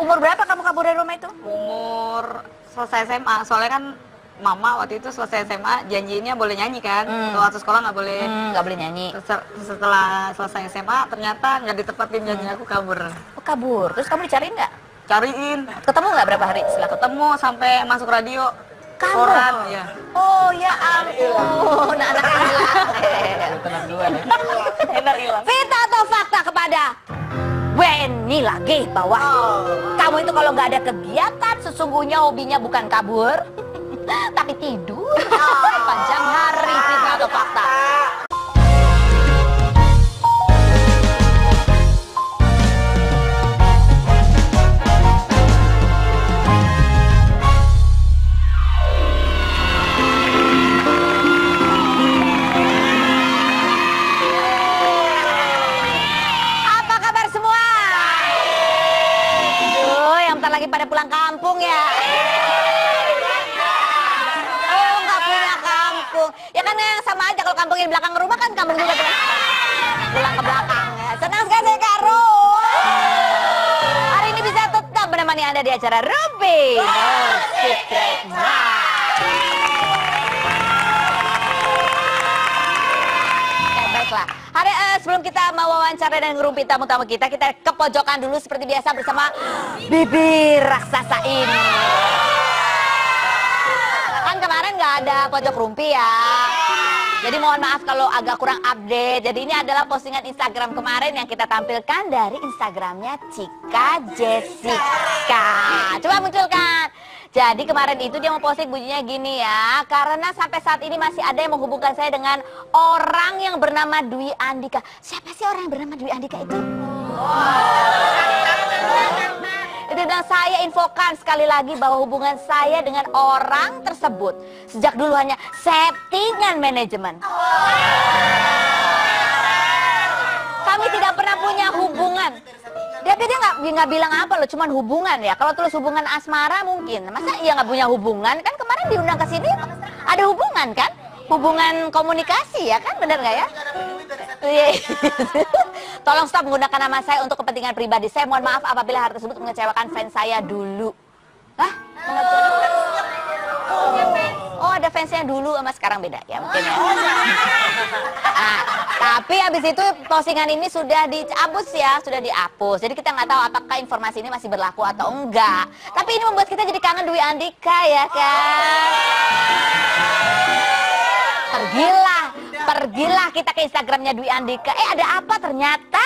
Umur berapa kamu kabur dari rumah itu? Umur selesai SMA, soalnya kan mama waktu itu selesai SMA janjinya boleh nyanyi kan, waktu sekolah nggak boleh. Nggak boleh nyanyi. Setelah selesai SMA ternyata nggak ditepatin janji aku kabur. Oh kabur, terus kamu dicariin nggak? Cariin. Ketemu nggak berapa hari setelah Ketemu sampai masuk radio. Kamu? Koran, ya. Oh ya ampun, anak hilang. Fitnah atau fakta kepada Weni lagi bahwa kamu itu kalau nggak ada kegiatan sesungguhnya hobinya bukan kabur, tapi tidur panjang hari. Fitnah atau fakta? pulang kampung ya? Oh, nggak punya kampung. Ya kan yang sama aja, kalau kampungnya di belakang rumah kan kampung juga pulang ke belakang ya. Senang sekali saya Kak Ros. Hari ini bisa tetap menemani Anda di acara Ruby. Baiklah, sebelum kita mewawancara dan ngerumpi tamu-tamu kita ke pojokan dulu seperti biasa bersama bibir raksasa ini. Kan kemarin nggak ada pojok rumpi ya, jadi mohon maaf kalau agak kurang update. Jadi ini adalah postingan Instagram kemarin yang kita tampilkan dari Instagramnya Cika Jessica. Coba munculkan. Jadi kemarin itu dia mau posting bunyinya gini ya, karena sampai saat ini masih ada yang menghubungkan saya dengan orang yang bernama Dwi Andika. Siapa sih orang yang bernama Dwi Andika itu? Itu dan saya infokan sekali lagi bahwa hubungan saya dengan orang tersebut sejak dulu hanya settingan manajemen. Kami tidak pernah punya hubungan. Dia nggak bilang apa loh, cuman hubungan ya. Kalau terus hubungan asmara mungkin. Masa iya nggak punya hubungan? Kan kemarin diundang ke sini ada hubungan kan? Hubungan komunikasi ya kan, benar nggak ya? Tolong stop menggunakan nama saya untuk kepentingan pribadi. Saya mohon maaf apabila hal tersebut mengecewakan fans saya dulu. Hah? Oh, ada fansnya dulu sama sekarang beda ya mungkin ya. Nah, tapi habis itu postingan ini sudah dihapus ya, sudah dihapus. Jadi kita nggak tahu apakah informasi ini masih berlaku atau enggak. Tapi ini membuat kita jadi kangen Dwi Andika ya kan. Pergilah kita ke Instagramnya Dwi Andika. Ada apa ternyata?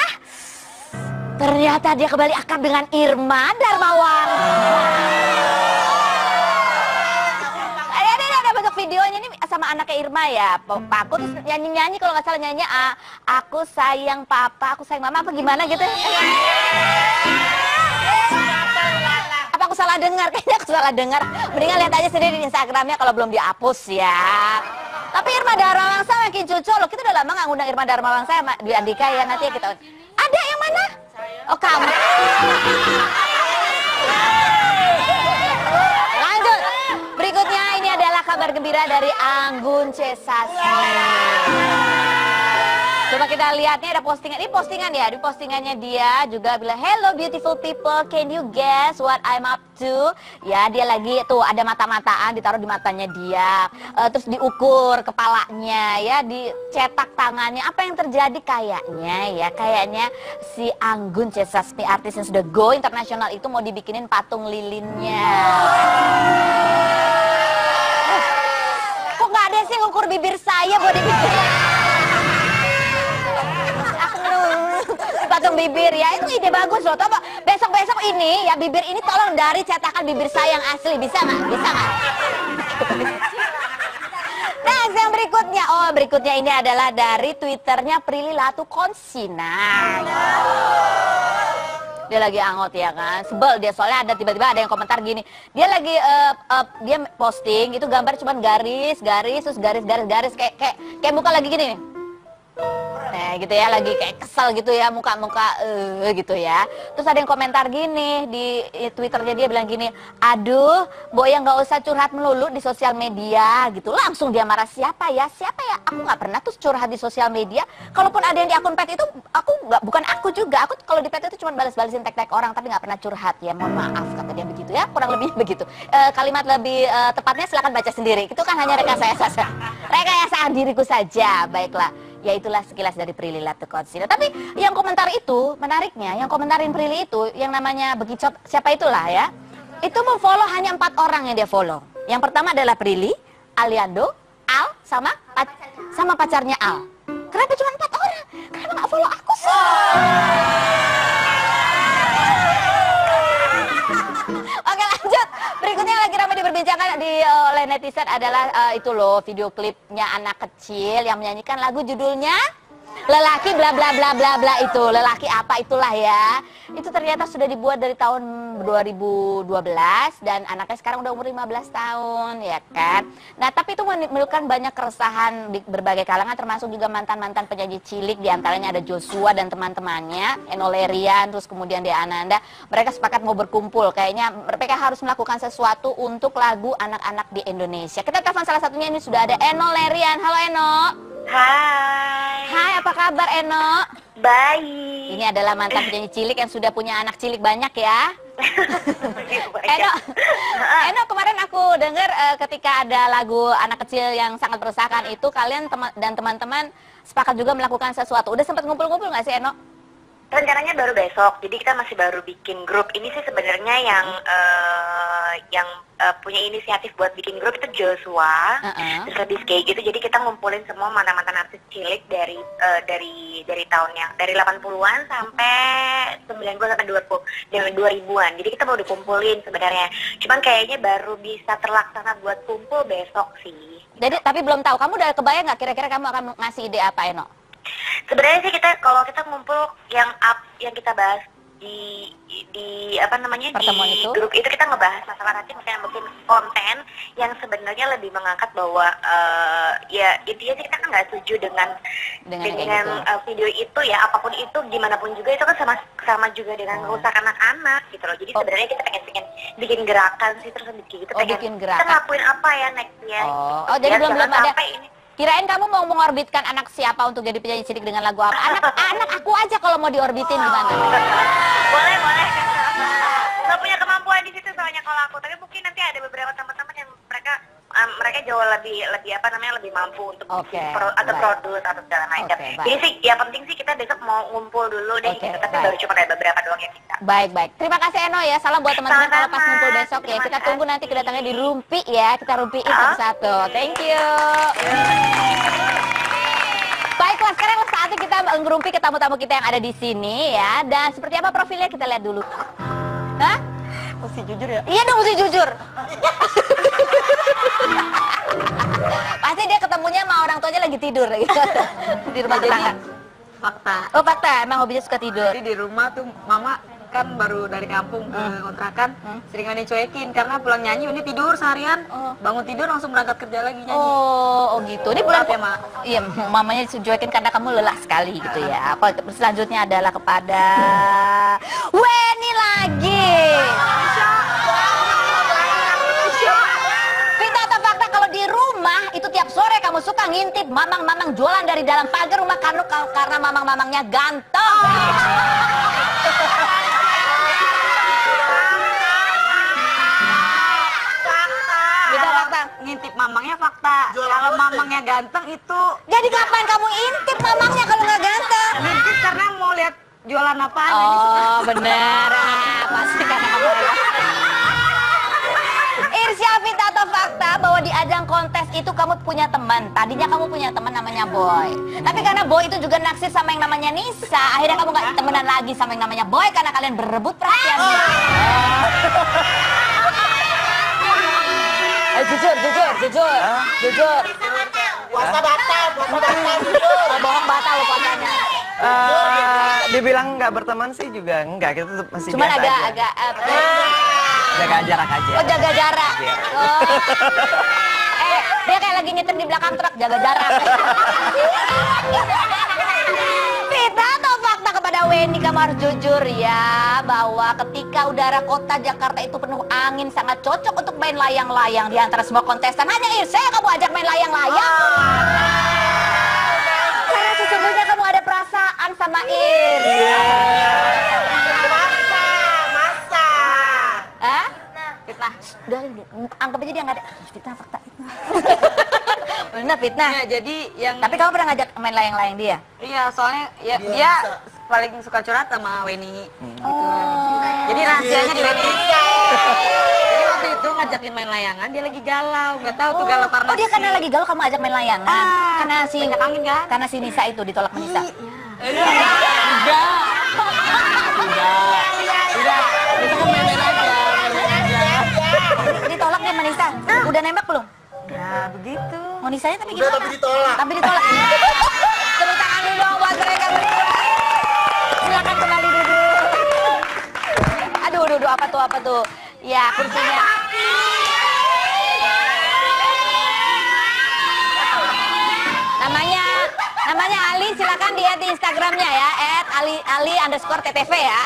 Ternyata dia kembali akrab dengan Irma Darmawan. Ada bentuk videonya ini sama anaknya Irma ya. Aku terus nyanyi kalau nggak salah nyanyi aku sayang papa, aku sayang mama apa gimana gitu. Apa aku salah dengar? Kayaknya aku salah dengar. Mendingan lihat aja sendiri di Instagramnya kalau belum dihapus ya. Tapi Irma Darmawangsa makin cucu loh. Kita udah lama nggak ngundang Irma Darmawangsa sama Dwi Andika ya. Nanti ya kita. Ada yang mana? Oh kamu. Lanjut. Berikutnya ini adalah kabar gembira dari Anggun C. Sasmi. Coba kita lihatnya ada postingan. Ini postingan ya. Di postingannya dia juga bilang, "Hello beautiful people, can you guess what I'm up to?" Ya, dia lagi tuh ada mata-mataan ditaruh di matanya dia. Terus diukur kepalanya ya, dicetak tangannya. Apa yang terjadi kayaknya si Anggun C. Sasmi, artis yang sudah go internasional itu mau dibikinin patung lilinnya. Kok nggak ada sih ngukur bibir saya buat dibikin patung bibir ya, itu ide bagus loh. Coba besok ini ya, bibir ini tolong dari cetakan bibir saya yang asli, bisa nggak? Nah, yang berikutnya ini adalah dari Twitternya Prilly Latuconsina. Dia lagi angot ya kan, sebel dia soalnya tiba-tiba ada yang komentar gini. Dia lagi dia posting itu gambar cuman garis terus garis kayak muka lagi gini nih. Nah gitu ya, lagi kayak kesel gitu ya, muka gitu ya. Terus ada yang komentar gini di Twitternya, dia bilang gini, "Aduh, Boya nggak usah curhat melulu di sosial media," gitu. Langsung dia marah, siapa ya? Aku nggak pernah tuh curhat di sosial media. Kalaupun ada yang di akun pet itu, bukan aku juga. Aku kalau di pet itu cuma balas-balasin tag-tag orang, tapi nggak pernah curhat ya. Mohon maaf, kata dia begitu ya, kurang lebih begitu. Kalimat lebih tepatnya silakan baca sendiri. Itu kan hanya rekayasa diriku saja. Baiklah. Ya itulah sekilas dari Prilly Latuconsina. Tapi yang komentar itu, menariknya, yang komentarin Prilly itu, yang namanya Begicot, siapa itulah ya, itu memfollow hanya 4 orang yang dia follow. Yang pertama adalah Prilly, Aliando, Al, sama pacarnya Al. Kenapa cuma 4 orang? Kenapa nggak follow aku sih? Oke lanjut. Berikutnya yang lagi ramai diperbincangkan oleh netizen adalah itu loh, video klipnya anak kecil yang menyanyikan lagu judulnya lelaki bla bla bla bla bla itu, lelaki apa itulah ya. Itu ternyata sudah dibuat dari tahun 2012 dan anaknya sekarang udah umur 15 tahun ya kan. Nah, tapi itu menimbulkan banyak keresahan di berbagai kalangan termasuk juga mantan-mantan penyanyi cilik, diantaranya ada Joshua dan teman-temannya, Eno Lerian, terus kemudian Dea Ananda. Mereka sepakat mau berkumpul, kayaknya mereka harus melakukan sesuatu untuk lagu anak-anak di Indonesia. Kita telepon salah satunya, ini sudah ada Eno Lerian. Halo Eno. Hai. Hai, apa kabar Eno? Baik. Ini adalah mantan penyanyi cilik yang sudah punya anak cilik banyak ya. Eno, kemarin aku dengar ketika ada lagu anak kecil yang sangat meresahkan itu, kalian dan teman-teman sepakat juga melakukan sesuatu. Udah sempat ngumpul-ngumpul nggak sih Eno? Rencananya baru besok, jadi kita masih baru bikin grup. Ini sih sebenarnya yang punya inisiatif buat bikin grup itu Joshua, terus lebih kayak gitu. Jadi kita ngumpulin semua mantan-mantan artis cilik dari tahun yang dari 80-an sampai 90 sampai 2000-an. Jadi kita mau dikumpulin sebenarnya. Cuman kayaknya baru bisa terlaksana buat kumpul besok sih. Jadi tapi belum tahu, kamu udah kebayang nggak kira-kira kamu akan ngasih ide apa Eno? Sebenarnya sih kalau kita ngumpul yang kita bahas di apa namanya pertemuan di itu? Grup itu, kita ngebahas masalah nanti mungkin bikin konten yang sebenarnya lebih mengangkat bahwa ya intinya sih kita kan nggak setuju dengan video itu ya, apapun itu gimana pun juga itu kan sama juga dengan merusak anak-anak gitu loh. Jadi sebenarnya kita pengen bikin gerakan sih, terus gitu bikin gerakan. Kita ngelakuin apa ya nextnya gitu. Jadi belum ada ini. Kirain kamu mau mengorbitkan anak siapa untuk jadi penyanyi cilik dengan lagu apa? Anak aku aja kalau mau diorbitin gimana? Boleh. Nggak punya kemampuan di situ soalnya kalau aku. Tapi mungkin nanti ada beberapa teman-teman yang mereka jauh lebih apa namanya lebih mampu untuk atau produce atau segala macam. Jadi sih ya penting sih kita besok mau ngumpul dulu deh gitu. Tapi baru cuma ada beberapa doang yang kita. Baik. Terima kasih Eno ya. Salam buat teman-teman kalau pas ngumpul besok ya. Kita tunggu nanti kedatangan di Rumpi ya. Kita rumpiin satu-satu. Thank you. Baiklah, sekarang saatnya kita ngerumpi ke tamu-tamu kita yang ada di sini ya. Dan seperti apa profilnya kita lihat dulu. Hah? Mesti jujur ya? Iya dong, mesti jujur. Pasti dia ketemunya sama orang tuanya lagi tidur gitu. Di rumah tetangga. Fakta. Oh fakta, emang hobinya suka tidur. Jadi di rumah tuh mama kan baru dari kampung kontrakan, seringan dicuekin karena pulang nyanyi ini tidur seharian, bangun tidur langsung berangkat kerja lagi nyanyi. Oh gitu. Ini bulan ya Mak. Iya, mamanya dicuekin karena kamu lelah sekali gitu ya. Selanjutnya adalah kepada Weni lagi. Fitnah atau fakta kalau di rumah itu tiap sore kamu suka ngintip mamang-mamang jualan dari dalam pagar rumah kamu karena mamang-mamangnya ganteng. Ngintip mamangnya fakta. Kalau mamangnya ganteng itu. Jadi kapan kamu intip mamangnya kalau nggak ganteng? Ngintip karena mau lihat jualan apa. Oh bener. Pasti karena kamu lelah. Irsya, fitnah atau fakta bahwa di ajang kontes itu kamu punya teman. Tadinya kamu punya teman namanya Boy. Tapi karena Boy itu juga naksir sama yang namanya Nisa, akhirnya kamu nggak temenan lagi sama yang namanya Boy karena kalian berebut perhatian. Jujur. Puasa batal. Bohong batal lo puasanya. Dibilang nggak berteman sih juga enggak, kita tetap masih cuman biasa agak jaga jarak aja. Oh jaga jarak. Oh. Dia kayak lagi nyetir di belakang truk, jaga jarak. Fitnah atau fakta kepada Weni, kamu harus jujur ya bahwa ketika udara kota Jakarta itu penuh angin sangat cocok untuk main layang-layang. Di antara semua kontestan hanya Irsa yang kamu ajak main layang-layang. Karena sesungguhnya kamu ada perasaan sama Irsa. Masa. Hah? Fitnah. Udah, anggap aja dia nggak ada. Fitnah fakta itu. Benar fitnah. Ya, jadi yang. Tapi kamu pernah ngajak main layang-layang dia? Iya, soalnya ya dia paling suka curhat sama Weni. Jadi rahasianya di Weni. Jadi waktu itu ngajakin main layangan, dia lagi galau, nggak tahu tuh galau karena. Oh dia karena lagi galau kamu ajak main layangan? Karena si banyak angin kan? Karena si Nisa itu ditolak sama Nisa. Enggak. Itu kan main aja. Ditolak dia sama Nisa. Udah nembak belum? Ya begitu. Mau Nisanya tapi Udah gimana? tapi ditolak. Tapi ditolak. Tepuk tangan dulu dong buat Ya, kursinya. Namanya Ali, silakan lihat di Instagramnya ya, @ali__ttv ya.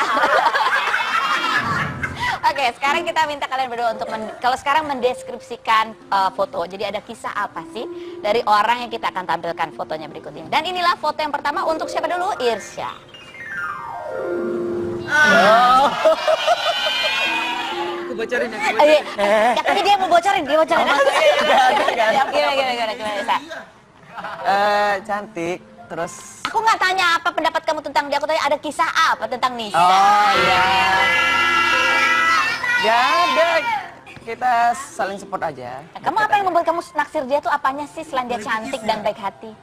Oke, sekarang kita minta kalian berdua untuk kalau sekarang mendeskripsikan foto. Jadi ada kisah apa sih dari orang yang kita akan tampilkan fotonya berikut ini. Dan inilah foto yang pertama untuk siapa dulu? Irsya. Aku bocorin ya. Ya tadi dia mau bocorin, dia bocorin. Gimana Irsya? Cantik, terus Aku nggak tanya apa pendapat kamu tentang dia, aku tanya ada kisah apa tentang Nisa. oh iya. Ya ada, kita saling support aja. Kamu apa yang membuat kamu naksir dia tuh apanya sih selain dia cantik dan baik hati?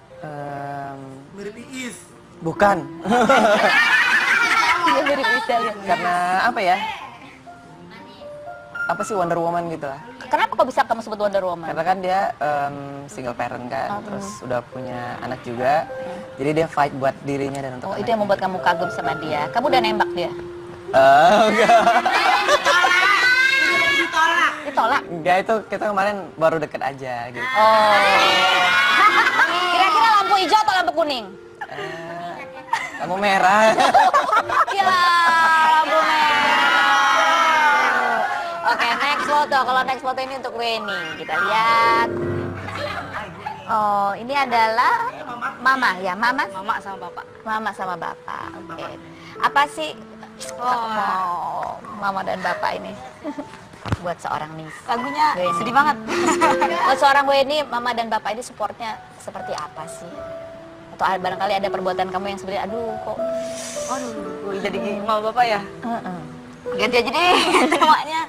Mirip Iis. Bukan. Dia mirip Iis. Karena apa ya? Apa sih Wonder Woman gitu lah. Kenapa kok bisa kamu sebut Wonder Woman? Karena kan dia single parent kan, terus udah punya anak juga. Jadi dia fight buat dirinya dan untuk Oh, itu yang membuat kamu kagum sama dia. Kamu udah nembak dia? Enggak. Ditolak? Enggak, itu kita kemarin baru deket aja gitu. Oh. Kira-kira lampu hijau atau lampu kuning? Lampu merah. Gila, lampu merah. Oke, next foto. Kalau next foto ini untuk Weni. Kita lihat. Oh, ini adalah Mama ya, Mama? Mama sama bapak. Mama sama Bapak. Oke. Apa sih Mama dan Bapak ini? Buat seorang Nisa. Lagunya Weni. sedih banget. Buat seorang Weni, Mama dan Bapak ini supportnya seperti apa sih? Atau barangkali ada perbuatan kamu yang sebenarnya aduh kok Aduh, jadi mau bapak ya? Ganti aja deh namanya.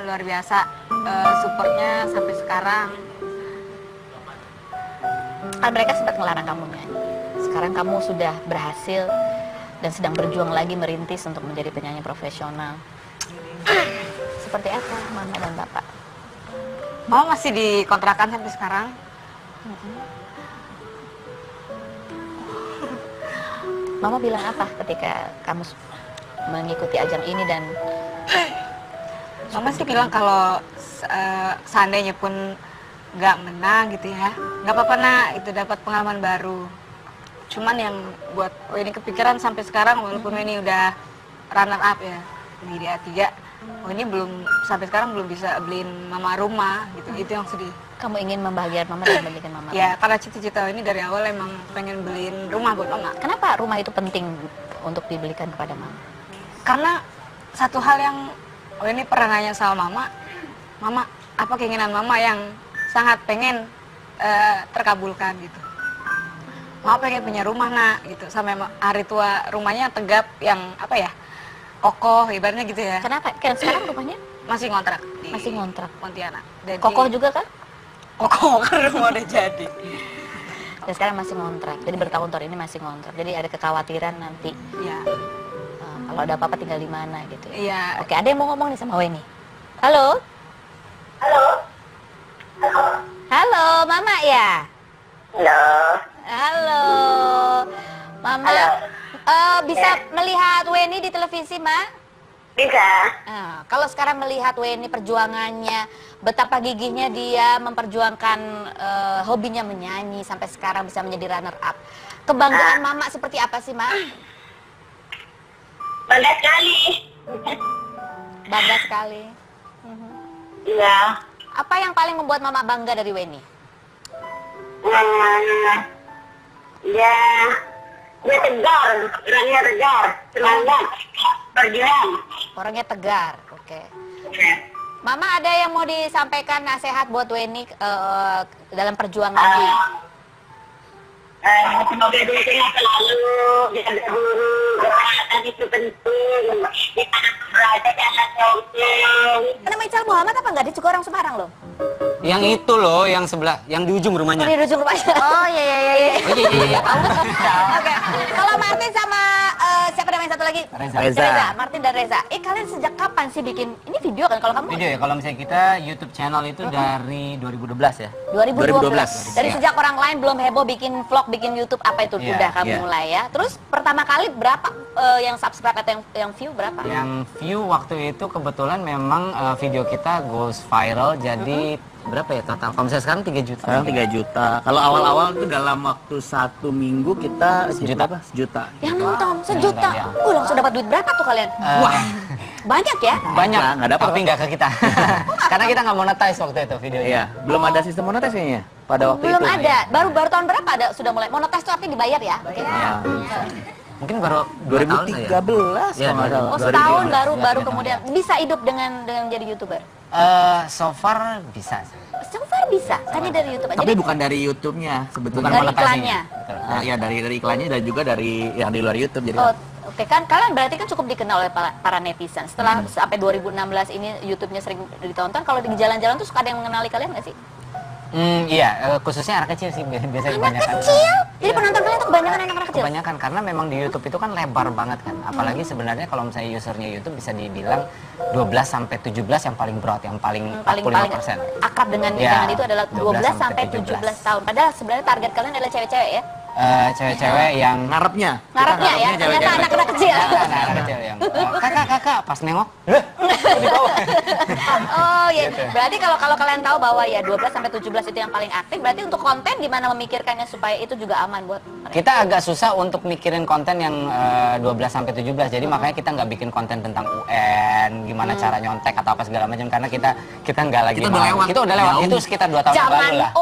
Luar biasa supportnya sampai sekarang. Kan mereka sempat ngelarang kamu nyanyi. Sekarang kamu sudah berhasil dan sedang berjuang lagi merintis untuk menjadi penyanyi profesional. Seperti apa Mama dan Bapak? Mama masih dikontrakan sampai sekarang. Mama bilang apa ketika kamu mengikuti ajang ini dan Mama sih bilang kalau seandainya pun nggak menang gitu ya, nggak apa-apa nak, itu dapat pengalaman baru. Cuman yang buat ini kepikiran sampai sekarang walaupun ini udah runner up ya di A3, ini belum sampai sekarang belum bisa beliin Mama rumah gitu. Itu yang sedih. kamu ingin membahagiakan Mama dan belikan Mama Ya karena cita-cita ini dari awal emang pengen beliin rumah buat Mama. Kenapa rumah itu penting untuk dibelikan kepada Mama? Karena satu hal yang ini pernah nanya sama Mama apa keinginan Mama yang sangat pengen terkabulkan gitu. Mama pengen punya rumah nak gitu, sampai hari tua rumahnya tegap yang apa ya, kokoh ibaratnya gitu ya. Kenapa? Kan sekarang rumahnya masih ngontrak di masih ngontrak Pontianak. Jadi, kokoh juga kan? kokoh kan rumah udah jadi. Dan sekarang masih ngontrak, jadi bertahun-tahun ini masih ngontrak. Jadi ada kekhawatiran nanti Ya. Kalau ada apa-apa tinggal di mana gitu ya. Iya. Oke, ada yang mau ngomong nih sama Weni. Halo? Halo, Mama ya? Halo. Mama. Bisa melihat Weni di televisi, Ma? Bisa. Kalau sekarang melihat Weni perjuangannya, betapa gigihnya dia memperjuangkan hobinya menyanyi sampai sekarang bisa menjadi runner up. Kebanggaan Mama seperti apa sih, Ma? Bangga sekali. Bangga sekali. Iya. Apa yang paling membuat Mama bangga dari Weni? Ya, dia tegar, orangnya tegar, semangat, berjuang. Orangnya tegar, oke. Mama ada yang mau disampaikan nasihat buat Weni dalam perjuangan ini? Semoga dia sehat selalu, jaga guru, kesehatan itu penting, kita berada jangan sombong. Nama Ical Muhammad apa enggak? Dia juga orang Semarang loh. Yang itu loh, yang sebelah, yang di ujung rumahnya. Di ujung rumahnya. Oh iya. Oh iya. Oke. Kalau Martin sama siapa namanya satu lagi? Reza. Martin dan Reza. Kalian sejak kapan sih bikin ini video kan kalau kamu? Video ya, kalau misalnya kita YouTube channel itu dari 2012 ya. 2012. Dari sejak orang lain belum heboh bikin vlog, bikin YouTube apa itu udah kamu mulai ya. Terus pertama kali berapa yang subscribe atau yang view berapa? Yang view waktu itu kebetulan memang video kita goes viral jadi berapa ya total? Kalau misalnya sekarang 3 juta. Sekarang 3 juta. Kalau awal-awal itu dalam waktu 1 minggu kita sejuta. Yang nonton sejuta. Ya. Langsung dapat duit berapa tuh kalian? Wah. Banyak ya? Banyak, nggak dapat, tapi nggak ke kita. Karena kita nggak monetize waktu itu videonya. Iya, belum ada sistem monetisasinya pada waktu Belum itu. ada. Baru tahun berapa ada sudah mulai monetize itu artinya dibayar ya? Iya. Mungkin baru 2013 kalau nggak salah. Oh, setahun baru kemudian bisa hidup dengan menjadi YouTuber. So far bisa. So far bisa, hanya dari YouTube aja. Tapi bukan dari YouTube-nya sebetulnya. Dari iklannya. Ya dari iklannya dan juga dari yang di luar YouTube jadi. Oke, kan kalian berarti kan cukup dikenal oleh para netizen. Setelah sampai 2016 ini YouTube-nya sering ditonton. Kalau di jalan-jalan tuh suka ada yang mengenali kalian nggak sih? Iya, khususnya anak kecil sih biasanya kebanyakan. Anak kecil? Jadi penonton kalian tuh kebanyakan anak-anak kecil? Kebanyakan, karena memang di YouTube itu kan lebar banget kan. Apalagi sebenarnya kalau misalnya usernya YouTube bisa dibilang 12 sampai 17 yang paling broad, yang paling 45%. Akrab dengan itu adalah 12 sampai 17 tahun. Padahal sebenarnya target kalian adalah cewek-cewek ya? Cewek-cewek yang ngarepnya ya, ternyata anak-anak kecil. Anak kecil yang kakak pas nengok di bawah. Oh iya, berarti kalau kalian tahu bahwa ya 12 sampai 17 itu yang paling aktif, berarti untuk konten gimana memikirkannya supaya itu juga aman buat mereka? Kita agak susah untuk mikirin konten yang 12 sampai 17. Jadi makanya kita nggak bikin konten tentang UN, gimana cara nyontek atau apa segala macam, karena kita nggak lagi kita udah lewat. Itu sekitar 2 tahun yang lalu lah.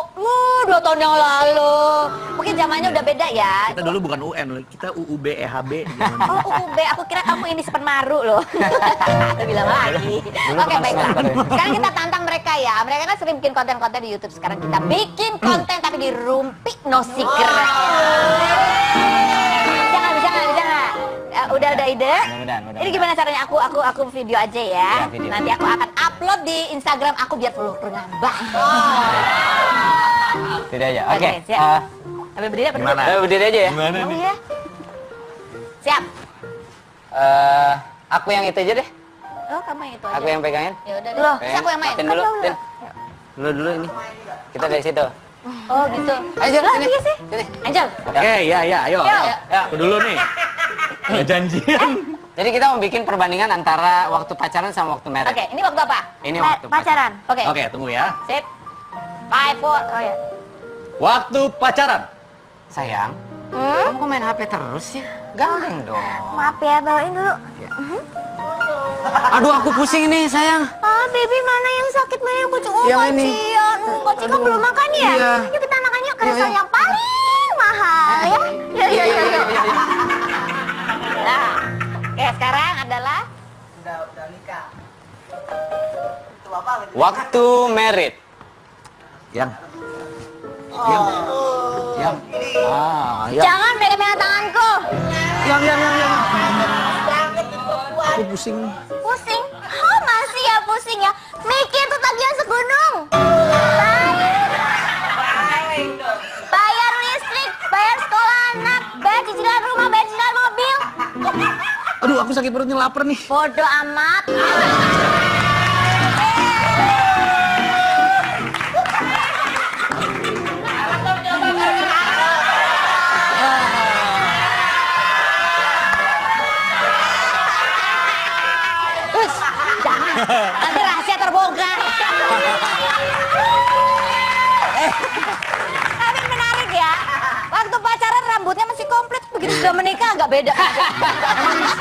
2 tahun yang lalu. Mungkin zamannya udah beda ya. Kita dulu bukan UN, kita UUB EHB. Oh, UUB, aku kira kamu ini Sepenmaru loh. Lebih lama lagi. Oke, baiklah. Sekarang kita tantang mereka ya. Mereka kan sering bikin konten-konten di YouTube. Sekarang kita bikin konten tapi di Rumpi No Secret. Bisa nggak? Udah ide? Mudah-mudahan. Ini gimana caranya? Aku video aja ya. Nanti aku akan upload di Instagram aku biar follower nambah. Tidak aja. Oke. Sampai berdiri apa? Gimana? Berdiri aja ya. Gimana nih? Ya. Siap. Aku yang itu aja deh. Oh, kamu yang itu aja. Aku yang pegangin. Ya udah deh. Terus aku yang main. Tin dulu. Dulu ini. Kita dari situ. Oh, gitu. Angel, sini. Sini. Angel. Oke, ya, ayo. Aku dulu nih. Ada janjian. Jadi kita mau bikin perbandingan antara waktu pacaran sama waktu married. Oke, ini waktu apa? Ini waktu pacaran. Oke, tunggu ya. Sip. 5, 4. Oh ya. Waktu pacaran. Sayang, kamu kok main HP terus sih? Gandeng dong. Maaf ya, bawain dulu. Aduh, aku pusing nih, sayang. Baby, mana yang sakit, mana yang pucuk? Yang ini. Poci kan belum makan ya? Iya. Yuk kita makan yuk, karena yang paling mahal ya. Yuk. Nah, oke, sekarang adalah Udah nikah. Waktu married. Yang. Jangan pegang tanganku. Yang. Aku pusing. Pusing? Oh, masih ya pusing ya? Mikir tuh tagihan segunung. Bayar listrik, bayar sekolah anak, bayar cicilan rumah, bayar cicilan mobil. Aduh, aku sakit perutnya, lapar nih. Bodoh amat. nanti rahasia terbongkar. Tapi menarik ya. Waktu pacaran rambutnya masih komplit, begitu sudah menikah agak beda.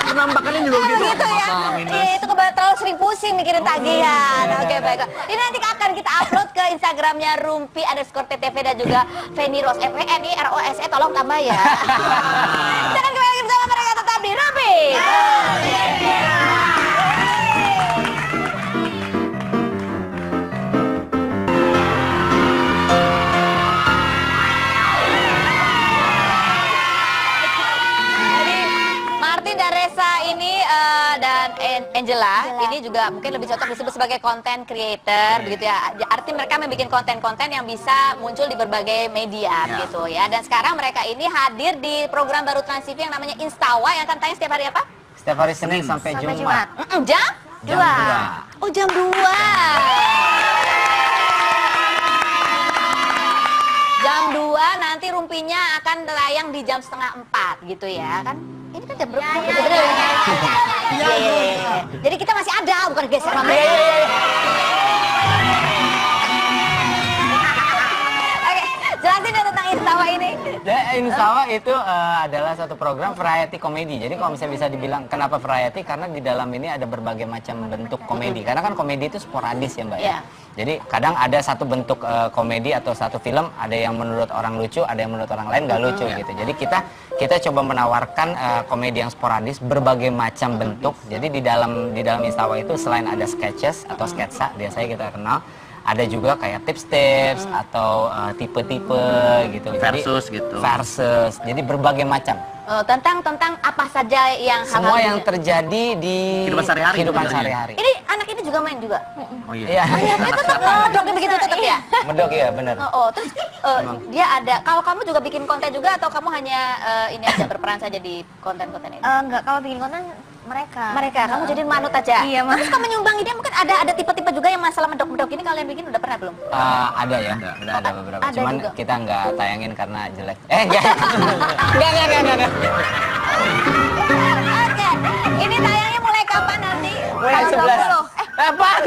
Penampakannya juga gitu. Gitu ya. Iya, itu terlalu sering pusing mikirin tagihan. Oke, baik. Ini nanti akan kita upload ke Instagramnya Rumpi_TTV dan juga Feni Rose. FENIROSE, tolong tambah ya. Jangan kembali lagi bersama mereka, tetap di Rumpi. Angela, ini juga mungkin lebih cocok disebut sebagai content creator, begitu ya. Arti mereka membuat konten-konten yang bisa muncul di berbagai media, gitu ya. Dan sekarang mereka ini hadir di program baru Trans TV yang namanya Instawa yang akan tayang setiap hari apa? Setiap hari Senin sampai Jumat. Jam 2. Oh, jam 2. Jam 2 nanti rumpinya akan tayang di jam 3:30 gitu ya kan? Ini kan jam berapa? Jadi kita masih ada, bukan geser mama. Oke, jelasin dong tentang Instawa ini. Instawa itu adalah satu program variety komedi. Jadi kalau misalnya bisa dibilang kenapa variety, karena di dalam ini ada berbagai macam bentuk komedi. Karena kan komedi itu sporadis ya Mbak ya. Jadi kadang ada satu bentuk komedi atau satu film, ada yang menurut orang lucu, ada yang menurut orang lain nggak lucu gitu. Jadi kita coba menawarkan komedi yang sporadis berbagai macam bentuk. Jadi di dalam Instawa itu selain ada sketches atau sketsa biasanya kita kenal, ada juga kayak tips-tips atau tipe-tipe gitu. Versus gitu. Versus. Jadi berbagai macam. Tentang apa saja yang semua yang terjadi di kehidupan sehari-hari. Ini anak ini juga main juga. Oh iya. Itu medok begitu tetap ya? Medok ya, benar. Terus dia ada. Kalau kamu juga bikin konten juga atau kamu hanya ini aja berperan saja di konten-konten ini? Enggak, kalau bikin konten mereka. Kamu jadi manut aja. Iya, terus kamu nyumbang ide mungkin ada tipe-tipe juga yang masalah medok-medok ini kalian bikin udah pernah belum? Ada ya, udah ada beberapa. Ada Cuman juga. kita nggak tayangin karena jelek. Enggak. Oke, ini tayangnya mulai kapan nanti? Mulai 11. Apaan?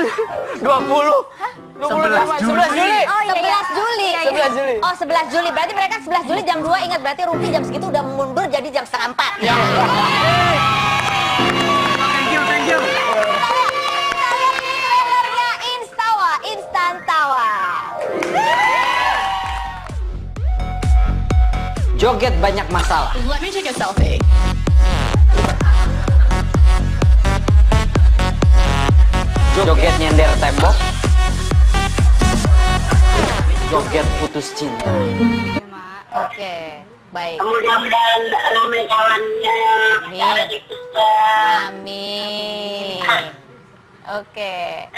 20? 11 Juli. Oh, 11 Juli. 11 Juli. Oh, 11 Juli. Berarti mereka 11 Juli jam 2. Ingat, berarti Rumpi jam segitu udah mundur jadi jam 3:30. Ya. Thank you. Kalian ini trailernya Instawa, Instan Tawa. Joget banyak masalah. Let me take a selfie. Joget nyender tembok. Joget putus cinta. Oke, baik. Mudah-mudahan ramai kawannya. Amin. Oke.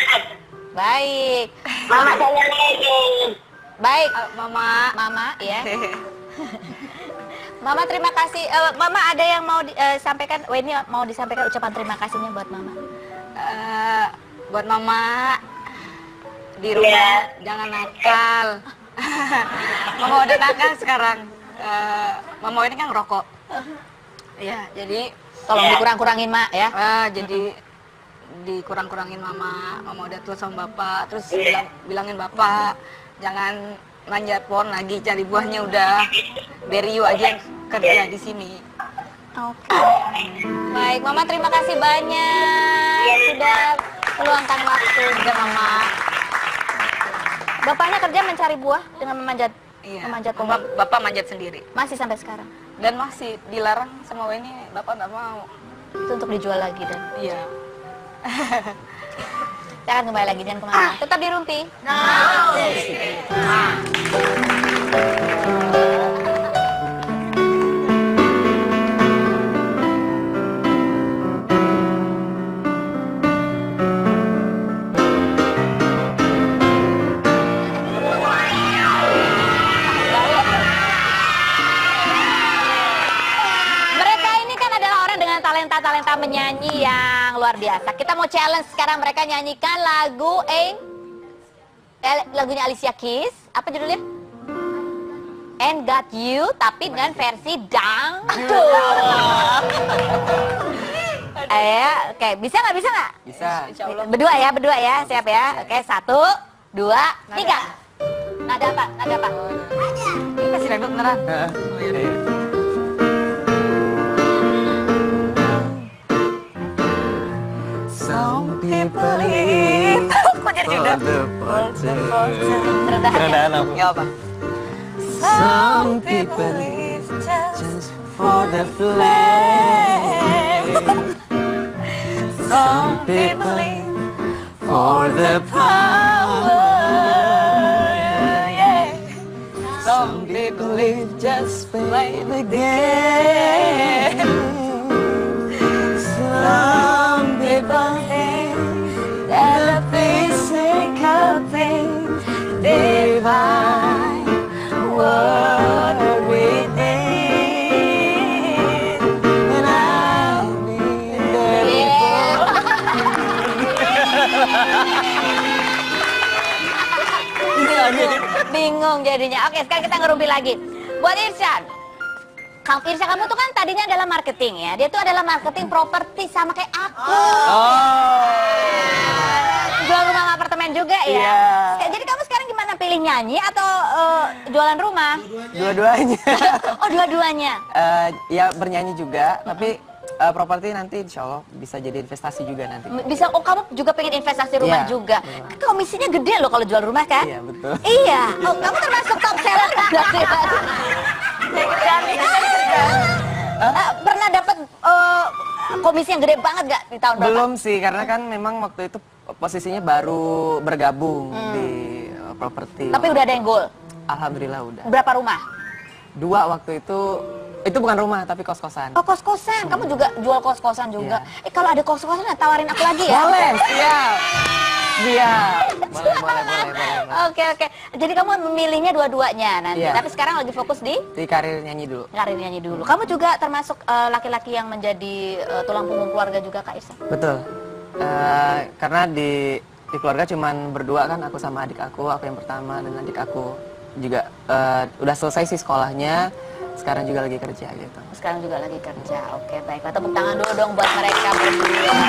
Baik. Mama saya lagi. Baik, Mama ya. Mama terima kasih. Mama ada yang mau sampaikan? Ini mau disampaikan ucapan terima kasihnya buat Mama. Buat Mama di rumah jangan nakal. Mama udah nakal sekarang. Mama ini kan ngerokok. Ya, jadi tolong dikurang-kurangin Mak ya. Jadi dikurang-kurangin Mama udah tua sama Bapak. Terus bilangin Bapak jangan manjat pohon lagi, cari buahnya udah. Beriu aja kerja di sini. Oke. Baik, Mama terima kasih banyak sudah meluangkan waktu dengan Mama. Bapaknya kerja mencari buah dengan memanjat pohon. Bapak manjat sendiri. Masih sampai sekarang. Dan masih dilarang sama ini, Bapak nggak mau. Itu untuk dijual lagi dan. Iya. Saya akan kembali lagi, jangan kemana. Tetap di Rumpi. Talenta menyanyi yang luar biasa. Kita mau challenge sekarang mereka nyanyikan lagunya Alicia Keys. Apa judulnya? And Got You, tapi dengan versi dangdut. Oke, bisa nggak? Bisa. Berdua ya, siap ya. Oke, 1, 2, 3. Nada apa? Ini masih dangdut beneran. Some people live Kok jadi udah? Ya apa? Some people live just for the flame. Some people live for the power. Some people live just play the game. Some people divine, that the physical things divine, what we need, and I'll be there Bingung jadinya. Oke, sekarang kita ngerumpi lagi. Buat Irsyad, kamu tuh kan tadinya adalah marketing ya. Dia tuh adalah marketing properti sama kayak aku. Jual rumah sama apartemen juga ya. Jadi kamu sekarang gimana, pilih nyanyi atau jualan rumah? Dua-duanya. Oh, dua-duanya. Ya bernyanyi juga, tapi properti nanti insya Allah bisa jadi investasi juga nanti. Bisa, oh kamu juga pengen investasi rumah juga. Komisinya gede loh kalau jual rumah kan? Iya, betul. Iya, oh kamu termasuk top seller nggak sih? Pernah dapat komisi yang gede banget gak di tahun berapa? Belum sih, karena kan memang waktu itu posisinya baru bergabung di properti. Tapi udah ada yang goal? Alhamdulillah udah. Berapa rumah? 2 waktu itu bukan rumah tapi kos-kosan. Oh, kos-kosan. Kamu juga jual kos-kosan juga. Kalau ada kos-kosan tawarin aku lagi ya. Boleh, siap. Boleh. Oke. Jadi kamu memilihnya dua-duanya nanti. Iya. Tapi sekarang lagi fokus di karir nyanyi dulu. Karir nyanyi dulu. Kamu juga termasuk laki-laki yang menjadi tulang punggung keluarga juga, Kak Irsyad? Betul. Karena di keluarga cuman berdua kan, aku sama adik aku yang pertama, dan adik aku juga udah selesai sih sekolahnya. Sekarang juga lagi kerja gitu. Sekarang juga lagi kerja. Oke, baiklah. Tepuk tangan dulu dong buat mereka berdua.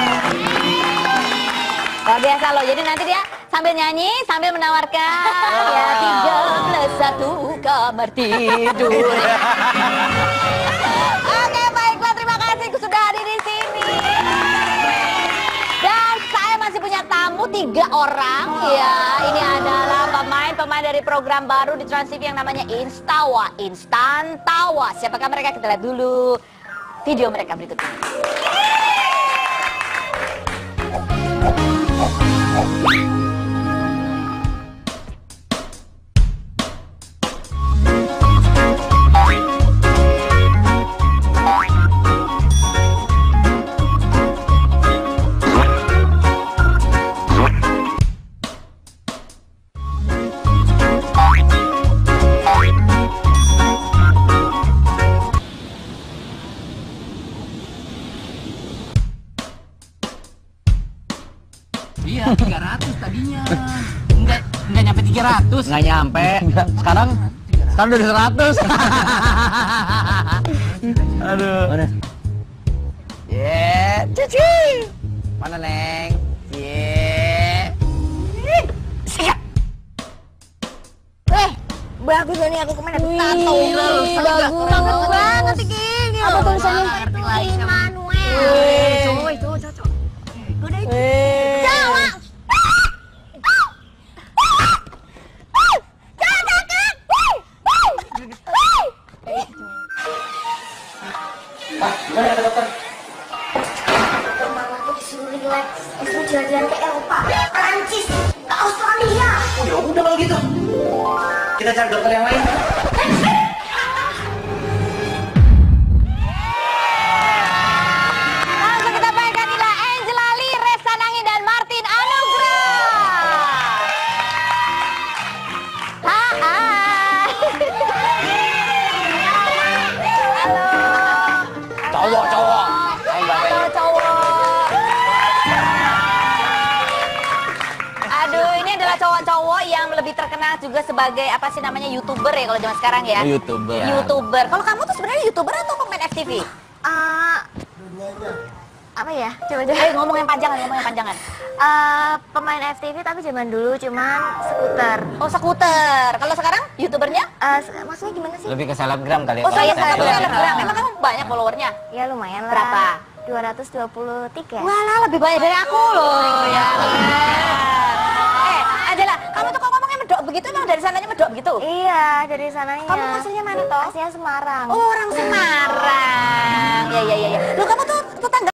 Luar biasa loh. Jadi nanti dia sambil nyanyi, sambil menawarkan ya 3+1 kamar tidur. Oke, baiklah. Terima kasih sudah hadir di sini. Dan saya masih punya tamu 3 orang. Ya, ini adalah pemain dari program baru di Trans TV yang namanya Instawa, Instan Tawa. Siapakah mereka? Kita lihat dulu video mereka berikut ini. Iya, 300 tadinya. Enggak nyampe 300. Nggak nyampe. Sekarang udah 100. Aduh. Mana? Cuci. Mana, Neng? Siap. Bagus ini aku kemana? Tato. Bagus banget ini. Apa tulisannya? Immanuel. Itu cocok. Jawa. Gimana kata dokter? Mamaku disuruh relax, disuruh jalan-jalan ke Eropa, Prancis, ke Australia. Oh ya udah kalau gitu. Kita cari dokter yang lain. Langsung kita bayangkan inilah Angela Lee, Resa Nangi, dan Martin Anugrah. Hai. Halo. Cowok. Halo cowok. Aduh, ini adalah cowok-cowok yang lebih terkenal juga sebagai apa sih namanya, YouTuber ya kalau zaman sekarang ya. YouTuber. YouTuber. Kalau kamu tuh sebenarnya YouTuber atau pemain FTV? Apa ya? Coba. Ayo ngomong yang panjangan. Pemain FTV tapi zaman dulu cuman skuter. Oh, skuter. Kalau sekarang YouTubernya? Maksudnya gimana sih? Lebih ke selebgram kali ya. Oh, saya Kalau selebgram. Emang kamu banyak followernya? Ya lumayan lah. Berapa? 223. Walah, lebih banyak dari aku loh. Ya. Angela, kamu tuh kok ngomongnya medok begitu, emang dari sananya medok begitu? Iya, dari sananya. Kamu aslinya mana toh? Aslinya Semarang. Oh, orang Semarang. Ya. Loh, kamu tuh tetangga